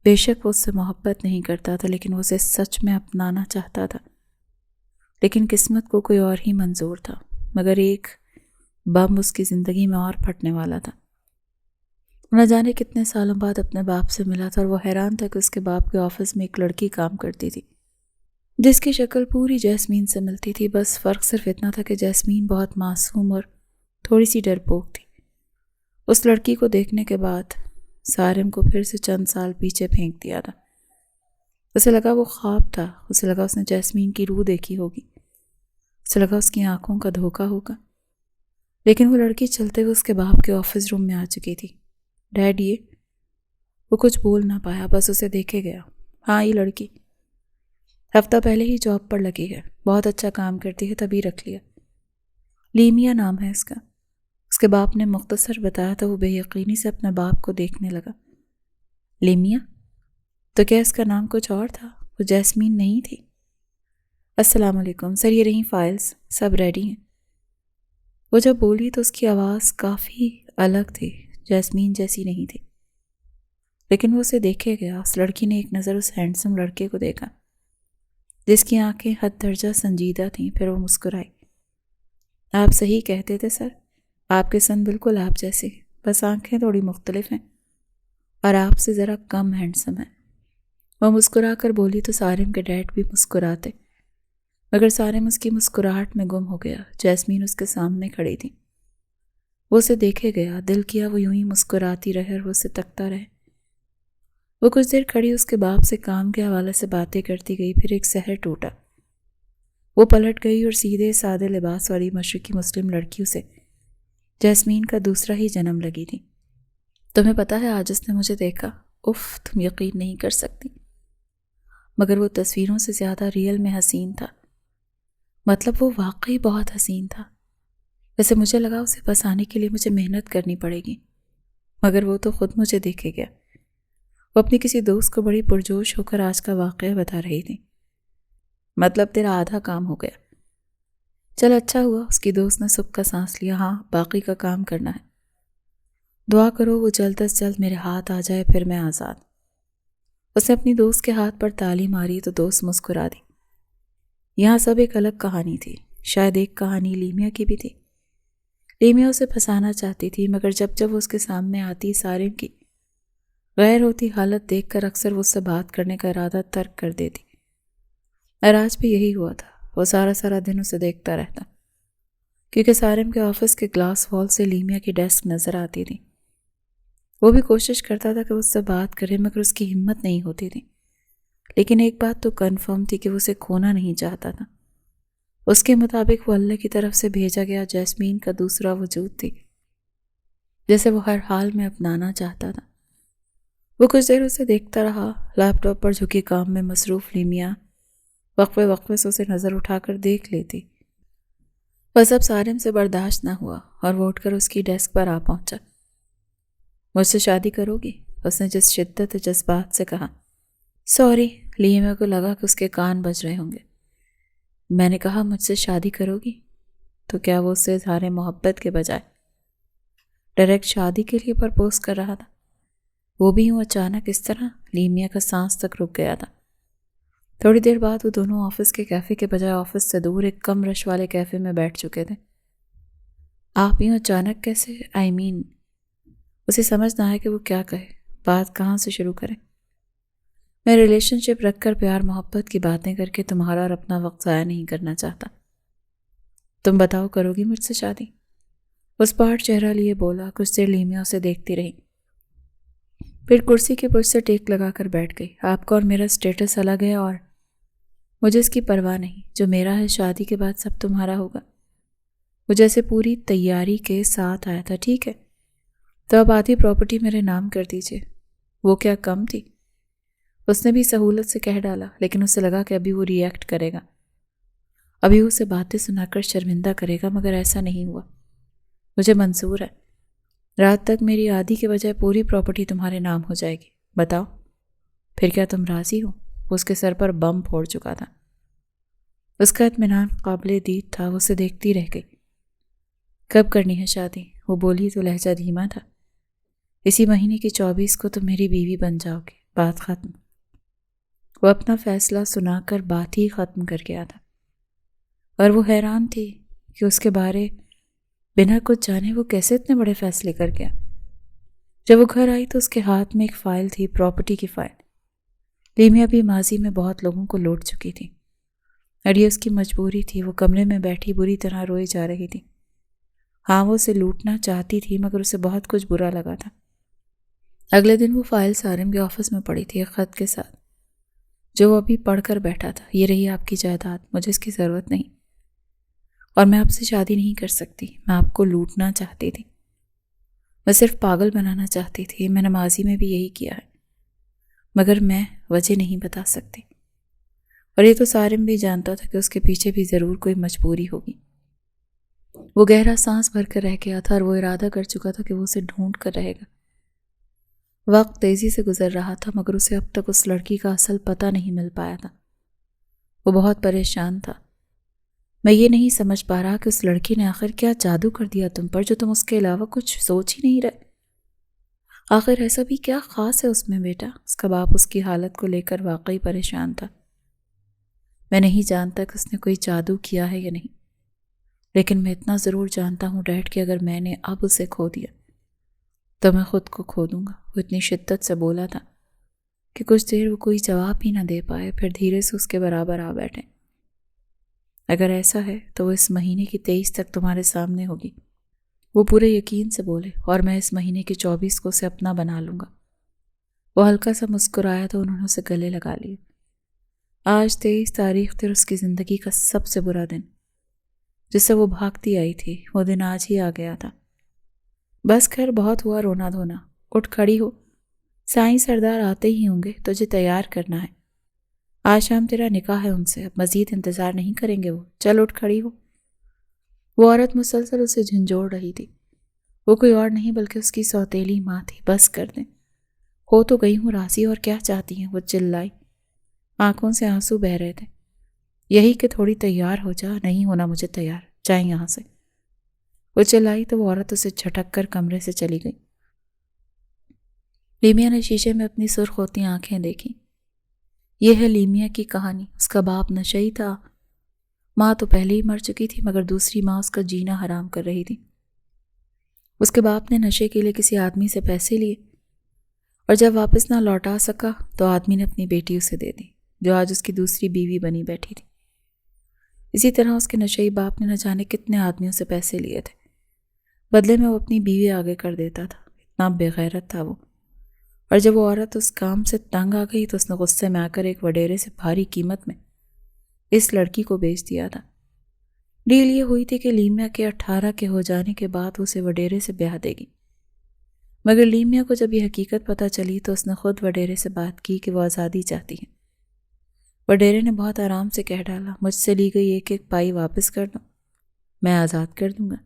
بے شک وہ اس سے محبت نہیں کرتا تھا، لیکن وہ اسے سچ میں اپنانا چاہتا تھا۔ لیکن قسمت کو کوئی اور ہی منظور تھا، مگر ایک بم اس کی زندگی میں اور پھٹنے والا تھا۔ نہ جانے کتنے سالوں بعد اپنے باپ سے ملا تھا اور وہ حیران تھا کہ اس کے باپ کے آفس میں ایک لڑکی کام کرتی تھی جس کی شکل پوری جیسمین سے ملتی تھی، بس فرق صرف اتنا تھا کہ جیسمین بہت معصوم اور تھوڑی سی ڈرپوک تھی۔ اس لڑکی کو دیکھنے کے بعد سارم کو پھر سے چند سال پیچھے پھینک دیا تھا۔ اسے لگا وہ خواب تھا، اسے لگا اس نے جیسمین کی روح دیکھی ہوگی، اسے لگا اس کی آنکھوں کا دھوکہ ہوگا۔ لیکن وہ لڑکی چلتے ہوئے اس کے باپ کے آفس روم میں آ چکی تھی۔ ڈیڈ یہ، وہ کچھ بول نہ پایا، بس اسے دیکھے گیا۔ ہاں، یہ لڑکی ہفتہ پہلے ہی جاب پر لگی ہے، بہت اچھا کام کرتی ہے، تبھی رکھ لیا۔ لیمیا نام ہے اس کا، اس کے باپ نے مختصر بتایا تو وہ بے یقینی سے اپنے باپ کو دیکھنے لگا۔ لیمیا؟ تو کیا اس کا نام کچھ اور تھا؟ وہ جیسمین نہیں تھی؟ السلام علیکم سر، یہ رہی فائلز، سب ریڈی ہیں۔ وہ جب بولی تو اس کی آواز کافی الگ تھی، جیسمین جیسی نہیں تھی۔ لیکن وہ اسے دیکھے گیا۔ اس لڑکی نے ایک نظر اس ہینڈسم لڑکے کو دیکھا جس کی آنکھیں حد درجہ سنجیدہ تھیں، پھر وہ مسکرائی۔ آپ صحیح کہتے تھے سر، آپ کے سن بالکل آپ جیسے، بس آنکھیں تھوڑی مختلف ہیں اور آپ سے ذرا کم ہینڈسم ہیں۔ وہ مسکرا کر بولی تو سارم کے ڈیڈ بھی مسکراتے، مگر سارم اس کی مسکراہٹ میں گم ہو گیا۔ جیسمین اس کے سامنے کھڑی تھی، وہ اسے دیکھے گیا، دل کیا وہ یوں ہی مسکراتی رہے اور وہ اسے تکتا رہے۔ وہ کچھ دیر کھڑی اس کے باپ سے کام کے حوالے سے باتیں کرتی گئی، پھر ایک سحر ٹوٹا۔ وہ پلٹ گئی اور سیدھے سادے لباس والی مشرقی مسلم لڑکیوں سے جیسمین کا دوسرا ہی جنم لگی تھی۔ تمہیں پتا ہے آج اس نے مجھے دیکھا، اف، تم یقین نہیں کر سکتی، مگر وہ تصویروں سے زیادہ ریئل میں حسین تھا۔ مطلب وہ واقعی بہت حسین تھا۔ ویسے مجھے لگا اسے بسانے کے لیے مجھے محنت کرنی پڑے گی، مگر وہ تو خود مجھے دیکھے گیا۔ وہ اپنی کسی دوست کو بڑی پرجوش ہو کر آج کا واقعہ بتا رہی تھی۔ مطلب تیرا آدھا کام ہو گیا۔ چل اچھا ہوا، اس کی دوست نے سکھ کا سانس لیا۔ ہاں، باقی کا کام کرنا ہے۔ دعا کرو وہ جلد از جلد میرے ہاتھ آ جائے، پھر میں آزاد۔ اس نے اپنی دوست کے ہاتھ پر تالی ماری تو دوست مسکرا دی۔ یہاں سب ایک الگ کہانی تھی، شاید ایک کہانی لیمیا کی بھی تھی۔ لیمیا اسے پھنسانا چاہتی تھی، مگر جب جب وہ اس کے سامنے آتی، سارم کی غیر ہوتی حالت دیکھ کر اکثر وہ اس سے بات کرنے کا ارادہ ترک کر دیتی۔ اور آج بھی یہی ہوا تھا، وہ سارا دن اسے دیکھتا رہتا، کیونکہ سارم کے آفس کے گلاس وال سے لیمیا کی ڈیسک نظر آتی تھی۔ وہ بھی کوشش کرتا تھا کہ وہ اس سے بات کرے، مگر اس کی ہمت نہیں ہوتی تھی۔ لیکن ایک بات تو کنفرم تھی کہ وہ اسے کھونا نہیں چاہتا تھا۔ اس کے مطابق وہ اللہ کی طرف سے بھیجا گیا جیسمین کا دوسرا وجود تھی، جسے وہ ہر حال میں اپنانا چاہتا تھا۔ وہ کچھ دیر اسے دیکھتا رہا، لیپ ٹاپ پر جھکی کام میں مصروف لیمیا وقفے سے اسے نظر اٹھا کر دیکھ لیتی۔ بس اب سارم سے برداشت نہ ہوا اور وہ اٹھ کر اس کی ڈیسک پر آ پہنچا۔ مجھ سے شادی کرو گی؟ اس نے جس شدت جذبات سے کہا۔ سوری، لیمیا کو لگا کہ اس کے کان بج رہے ہوں گے۔ میں نے کہا مجھ سے شادی کرو گی؟ تو کیا وہ اس سے اظہار محبت کے بجائے ڈائریکٹ شادی کے لیے پرپوز کر رہا تھا؟ وہ بھی یوں اچانک اس طرح؟ لیمیا کا سانس تک رک گیا تھا۔ تھوڑی دیر بعد وہ دونوں آفس کے کیفے کے بجائے آفس سے دور ایک کم رش والے کیفے میں بیٹھ چکے تھے۔ آپ یوں اچانک کیسے؟ اسے سمجھ نہ آئے کہ وہ کیا کہے، بات کہاں سے شروع کرے۔ میں ریلیشن شپ رکھ کر پیار محبت کی باتیں کر کے تمہارا اور اپنا وقت ضائع نہیں کرنا چاہتا۔ تم بتاؤ کرو گی مجھ سے شادی؟ اس پاٹ چہرہ لیے بولا۔ کچھ دیر لیمیا اسے دیکھتی رہی، پھر کرسی کے پشت سے ٹیک لگا کر بیٹھ گئی۔ آپ کا اور میرا سٹیٹس الگ ہے اور مجھے اس کی پرواہ نہیں، جو میرا ہے شادی کے بعد سب تمہارا ہوگا۔ وہ جیسے پوری تیاری کے ساتھ آیا تھا۔ ٹھیک ہے تو اب آدھی پراپرٹی میرے نام کر دیجئے۔ وہ کیا کم تھی؟ اس نے بھی سہولت سے کہہ ڈالا، لیکن اسے لگا کہ ابھی وہ ری ایکٹ کرے گا، ابھی اسے باتیں سنا کر شرمندہ کرے گا، مگر ایسا نہیں ہوا۔ مجھے منظور ہے، رات تک میری آدھی کے بجائے پوری پراپرٹی تمہارے نام ہو جائے گی۔ بتاؤ پھر کیا تم راضی ہو؟ وہ اس کے سر پر بم پھوڑ چکا تھا۔ اس کا اطمینان قابل دید تھا۔ وہ اسے دیکھتی رہ گئی۔ کب کرنی ہے شادی؟ وہ بولی تو لہجہ دھیما تھا۔ اسی مہینے کی 24 کو تم میری بیوی بن جاؤ گے، بات ختم۔ وہ اپنا فیصلہ سنا کر بات ہی ختم کر گیا تھا، اور وہ حیران تھی کہ اس کے بارے بنا کچھ جانے وہ کیسے اتنے بڑے فیصلے کر گیا۔ جب وہ گھر آئی تو اس کے ہاتھ میں ایک فائل تھی، پراپرٹی کی فائل۔ لیمیا بھی ماضی میں بہت لوگوں کو لوٹ چکی تھی، اور یہ اس کی مجبوری تھی۔ وہ کمرے میں بیٹھی بری طرح روئی جا رہی تھی۔ ہاں وہ اسے لوٹنا چاہتی تھی، مگر اسے بہت کچھ برا لگا تھا۔ اگلے دن وہ فائل سارم کے آفس میں پڑی تھی، ایک خط کے ساتھ جو وہ ابھی پڑھ کر بیٹھا تھا۔ یہ رہی آپ کی جائیداد، مجھے اس کی ضرورت نہیں، اور میں آپ سے شادی نہیں کر سکتی۔ میں آپ کو لوٹنا چاہتی تھی، میں صرف پاگل بنانا چاہتی تھی۔ میں نے ماضی میں بھی یہی کیا ہے، مگر میں وجہ نہیں بتا سکتی، اور یہ تو سارم بھی جانتا تھا کہ اس کے پیچھے بھی ضرور کوئی مجبوری ہوگی۔ وہ گہرا سانس بھر کر رہ گیا تھا، اور وہ ارادہ کر چکا تھا کہ وہ اسے ڈھونڈ کر رہے گا۔ وقت تیزی سے گزر رہا تھا، مگر اسے اب تک اس لڑکی کا اصل پتہ نہیں مل پایا تھا۔ وہ بہت پریشان تھا۔ میں یہ نہیں سمجھ پا رہا کہ اس لڑکی نے آخر کیا جادو کر دیا تم پر، جو تم اس کے علاوہ کچھ سوچ ہی نہیں رہے۔ آخر ایسا بھی کیا خاص ہے اس میں بیٹا؟ اس کا باپ اس کی حالت کو لے کر واقعی پریشان تھا۔ میں نہیں جانتا کہ اس نے کوئی جادو کیا ہے یا نہیں، لیکن میں اتنا ضرور جانتا ہوں ڈیڈ کہ اگر میں نے اب اسے کھو دیا تو میں خود کو کھو دوں گا۔ وہ اتنی شدت سے بولا تھا کہ کچھ دیر وہ کوئی جواب ہی نہ دے پائے، پھر دھیرے سے اس کے برابر آ بیٹھے۔ اگر ایسا ہے تو وہ اس مہینے کی 23 تک تمہارے سامنے ہوگی، وہ پورے یقین سے بولے، اور میں اس مہینے کی 24 کو اسے اپنا بنا لوں گا۔ وہ ہلکا سا مسکرایا تو انہوں نے اسے گلے لگا لیے۔ آج 23 تاریخ تھی، اس کی زندگی کا سب سے برا دن، جس سے وہ بھاگتی آئی تھی، وہ دن آج ہی آ گیا تھا۔ بس خیر بہت ہوا رونا دھونا، اٹھ کھڑی ہو، سائیں سردار آتے ہی ہوں گے، تجھے تیار کرنا ہے۔ آج شام تیرا نکاح ہے ان سے، اب مزید انتظار نہیں کریں گے وہ، چل اٹھ کھڑی ہو۔ وہ عورت مسلسل اسے جھنجھوڑ رہی تھی۔ وہ کوئی اور نہیں بلکہ اس کی سوتیلی ماں تھی۔ بس کر دیں، ہو تو گئی ہوں راضی، اور کیا چاہتی ہیں؟ وہ چلائی، آنکھوں سے آنسو بہہ رہے تھے۔ یہی کہ تھوڑی تیار ہو جا، نہیں ہونا مجھے تیار، جائیں یہاں سے۔ وہ چلائی تو وہ عورت اسے جھٹک کر کمرے سے چلی گئی۔ لیمیا نے شیشے میں اپنی سرخ ہوتی آنکھیں دیکھیں۔ یہ ہے لیمیا کی کہانی۔ اس کا باپ نشئی تھا، ماں تو پہلے ہی مر چکی تھی، مگر دوسری ماں اس کا جینا حرام کر رہی تھی۔ اس کے باپ نے نشے کے لیے کسی آدمی سے پیسے لیے، اور جب واپس نہ لوٹا سکا تو آدمی نے اپنی بیٹی اسے دے دی، جو آج اس کی دوسری بیوی بنی بیٹھی تھی۔ اسی طرح اس کے نشئی باپ نے نہ جانے کتنے آدمیوں سے پیسے لیے تھے، بدلے میں وہ اپنی بیوی آگے کر دیتا تھا۔ اتنا بے غیرت تھا وہ۔ اور جب وہ عورت اس کام سے تنگ آ گئی تو اس نے غصے میں آ کر ایک وڈیرے سے بھاری قیمت میں اس لڑکی کو بیچ دیا تھا۔ ڈیل یہ ہوئی تھی کہ لیمیا کے 18 کے ہو جانے کے بعد اسے وڈیرے سے بیاہ دے گی، مگر لیمیا کو جب یہ حقیقت پتہ چلی تو اس نے خود وڈیرے سے بات کی کہ وہ آزادی چاہتی ہے۔ وڈیرے نے بہت آرام سے کہہ ڈالا، مجھ سے لی گئی ایک ایک پائی واپس کر دو، میں آزاد کر دوں گا۔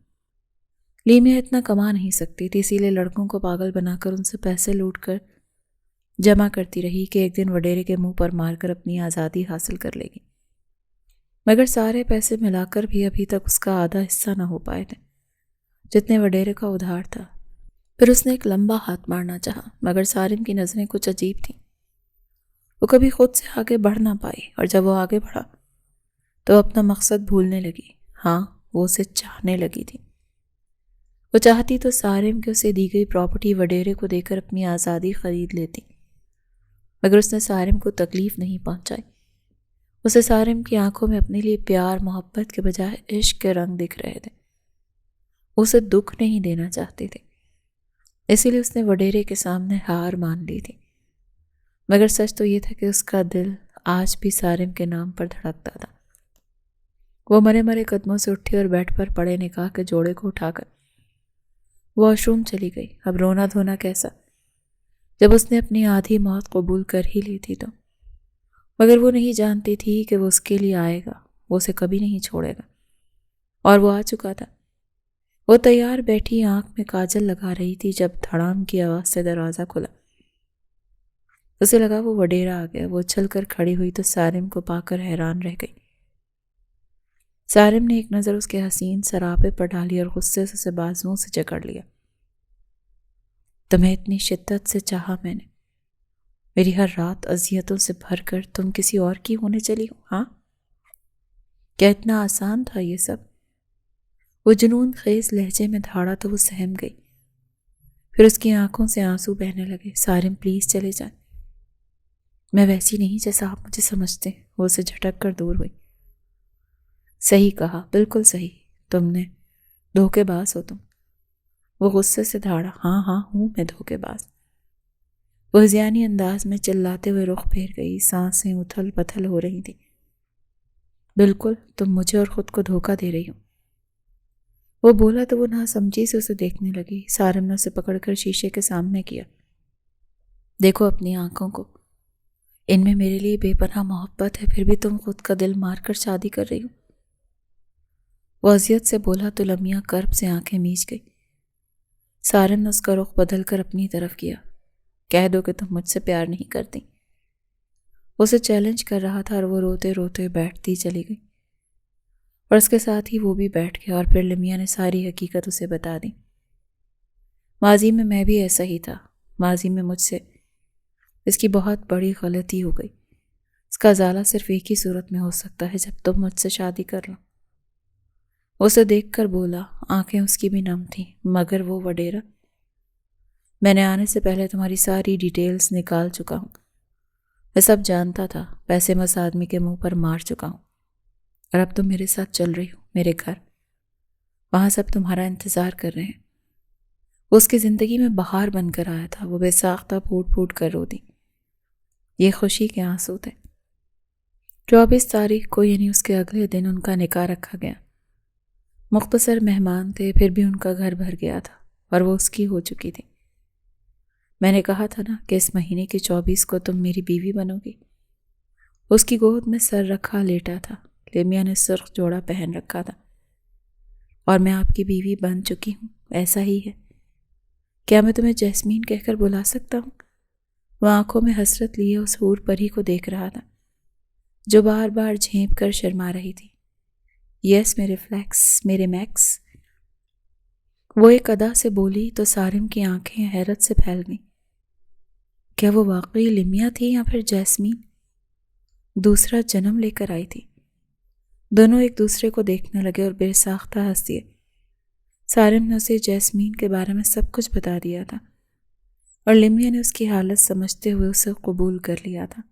لیمیا اتنا کما نہیں سکتی تھی، اسی لیے لڑکوں کو پاگل بنا کر ان سے پیسے لوٹ کر جمع کرتی رہی کہ ایک دن وڈیرے کے منہ پر مار کر اپنی آزادی حاصل کر لے گی۔ مگر سارے پیسے ملا کر بھی ابھی تک اس کا آدھا حصہ نہ ہو پائے تھے جتنے وڈیرے کا ادھار تھا۔ پھر اس نے ایک لمبا ہاتھ مارنا چاہا، مگر سارم کی نظریں کچھ عجیب تھیں۔ وہ کبھی خود سے آگے بڑھ نہ پائی، اور جب وہ آگے بڑھا تو اپنا مقصد بھولنے لگی۔ ہاں وہ اسے چاہنے لگی تھی۔ وہ چاہتی تو سارم کے اسے دی گئی پراپرٹی وڈیرے کو دے کر اپنی آزادی خرید لیتی، مگر اس نے سارم کو تکلیف نہیں پہنچائی۔ اسے سارم کی آنکھوں میں اپنے لیے پیار محبت کے بجائے عشق کے رنگ دکھ رہے تھے۔ اسے دکھ نہیں دینا چاہتے تھے، اسی لیے اس نے وڈیرے کے سامنے ہار مان لی تھی، مگر سچ تو یہ تھا کہ اس کا دل آج بھی سارم کے نام پر دھڑکتا تھا۔ وہ مرے مرے قدموں سے اٹھی اور بیڈ پر پڑے نکاح کے جوڑے کو اٹھا کر واش روم چلی گئی۔ اب رونا دھونا کیسا، جب اس نے اپنی آدھی موت قبول کر ہی لی تھی تو، مگر وہ نہیں جانتی تھی کہ وہ اس کے لیے آئے گا، وہ اسے کبھی نہیں چھوڑے گا، اور وہ آ چکا تھا۔ وہ تیار بیٹھی آنکھ میں کاجل لگا رہی تھی جب دھڑام کی آواز سے دروازہ کھلا۔ اسے لگا وہ وڈیرا آ گیا۔ وہ اچھل کر کھڑی ہوئی تو سارم کو پا کر حیران رہ گئی۔ سارم نے ایک نظر اس کے حسین سراپے پر ڈالی اور غصے سے اسے بازوؤں سے جکڑ لیا۔ تمہیں اتنی شدت سے چاہا میں نے، میری ہر رات اذیتوں سے بھر کر تم کسی اور کی ہونے چلی ہو، ہاں؟ کیا اتنا آسان تھا یہ سب؟ وہ جنون خیز لہجے میں دھاڑا تو وہ سہم گئی، پھر اس کی آنکھوں سے آنسو بہنے لگے۔ سارم پلیز چلے جائیں، میں ویسی نہیں جیسا آپ مجھے سمجھتے۔ وہ اسے جھٹک کر دور ہوئی۔ صحیح کہا، بالکل صحیح، تم نے دھوکے باز ہو تم۔ وہ غصے سے دھاڑا، ہاں ہوں میں دھوکے باز۔ وہ ہذیانی انداز میں چلاتے ہوئے رخ پھیر گئی، سانسیں اتھل پتھل ہو رہی تھی۔ بالکل، تم مجھے اور خود کو دھوکہ دے رہی ہو۔ وہ بولا تو وہ ناسمجھی سے اسے دیکھنے لگی۔ سارم نے اسے پکڑ کر شیشے کے سامنے کیا۔ دیکھو اپنی آنکھوں کو، ان میں میرے لیے بے پناہ محبت ہے، پھر بھی تم خود کا دل مار کر شادی کر رہی ہو۔ وہ اذیت سے بولا تو لمحہ کرب سے آنکھیں میچ گئی۔ سارم نے اس کا رخ بدل کر اپنی طرف کیا۔ کہہ دو کہ تم مجھ سے پیار نہیں کرتی۔ اسے چیلنج کر رہا تھا اور وہ روتے روتے بیٹھتی چلی گئی، اور اس کے ساتھ ہی وہ بھی بیٹھ گیا، اور پھر لمحہ نے ساری حقیقت اسے بتا دی۔ ماضی میں بھی ایسا ہی تھا۔ ماضی میں مجھ سے اس کی بہت بڑی غلطی ہو گئی۔ اس کا ازالہ صرف ایک ہی صورت میں ہو سکتا ہے، جب تم مجھ سے شادی کر لو۔ اسے دیکھ کر بولا، آنکھیں اس کی بھی نم تھیں، مگر وہ وڈیرا، میں نے آنے سے پہلے تمہاری ساری ڈیٹیلز نکال چکا ہوں۔ میں سب جانتا تھا، پیسے مس آدمی کے منہ پر مار چکا ہوں، اور اب تم میرے ساتھ چل رہی ہو میرے گھر، وہاں سب تمہارا انتظار کر رہے ہیں۔ وہ اس کی زندگی میں بہار بن کر آیا تھا۔ وہ بے ساختہ پھوٹ پھوٹ کر رو دی۔ یہ خوشی کے آنسو تھے۔ 24 تاریخ کو یعنی اس کے اگلے دن ان کا نکاح رکھا گیا۔ مختصر مہمان تھے، پھر بھی ان کا گھر بھر گیا تھا، اور وہ اس کی ہو چکی تھی۔ میں نے کہا تھا نا کہ اس مہینے کی 24 کو تم میری بیوی بنو گی۔ اس کی گود میں سر رکھا لیٹا تھا۔ لمحہ نے سرخ جوڑا پہن رکھا تھا۔ اور میں آپ کی بیوی بن چکی ہوں، ایسا ہی ہے۔ کیا میں تمہیں جیسمین کہہ کر بلا سکتا ہوں؟ وہ آنکھوں میں حسرت لیے اس حور پری کو دیکھ رہا تھا، جو بار بار جھینپ کر شرما رہی تھی۔ یس میرے فلیکس، میرے میکس، وہ ایک ادا سے بولی تو سارم کی آنکھیں حیرت سے پھیل گئیں۔ کیا وہ واقعی لمحہ تھی یا پھر جیسمین دوسرا جنم لے کر آئی تھی؟ دونوں ایک دوسرے کو دیکھنے لگے اور بے ساختہ ہنس دیے۔ سارم نے اسے جیسمین کے بارے میں سب کچھ بتا دیا تھا، اور لمحہ نے اس کی حالت سمجھتے ہوئے اسے قبول کر لیا تھا۔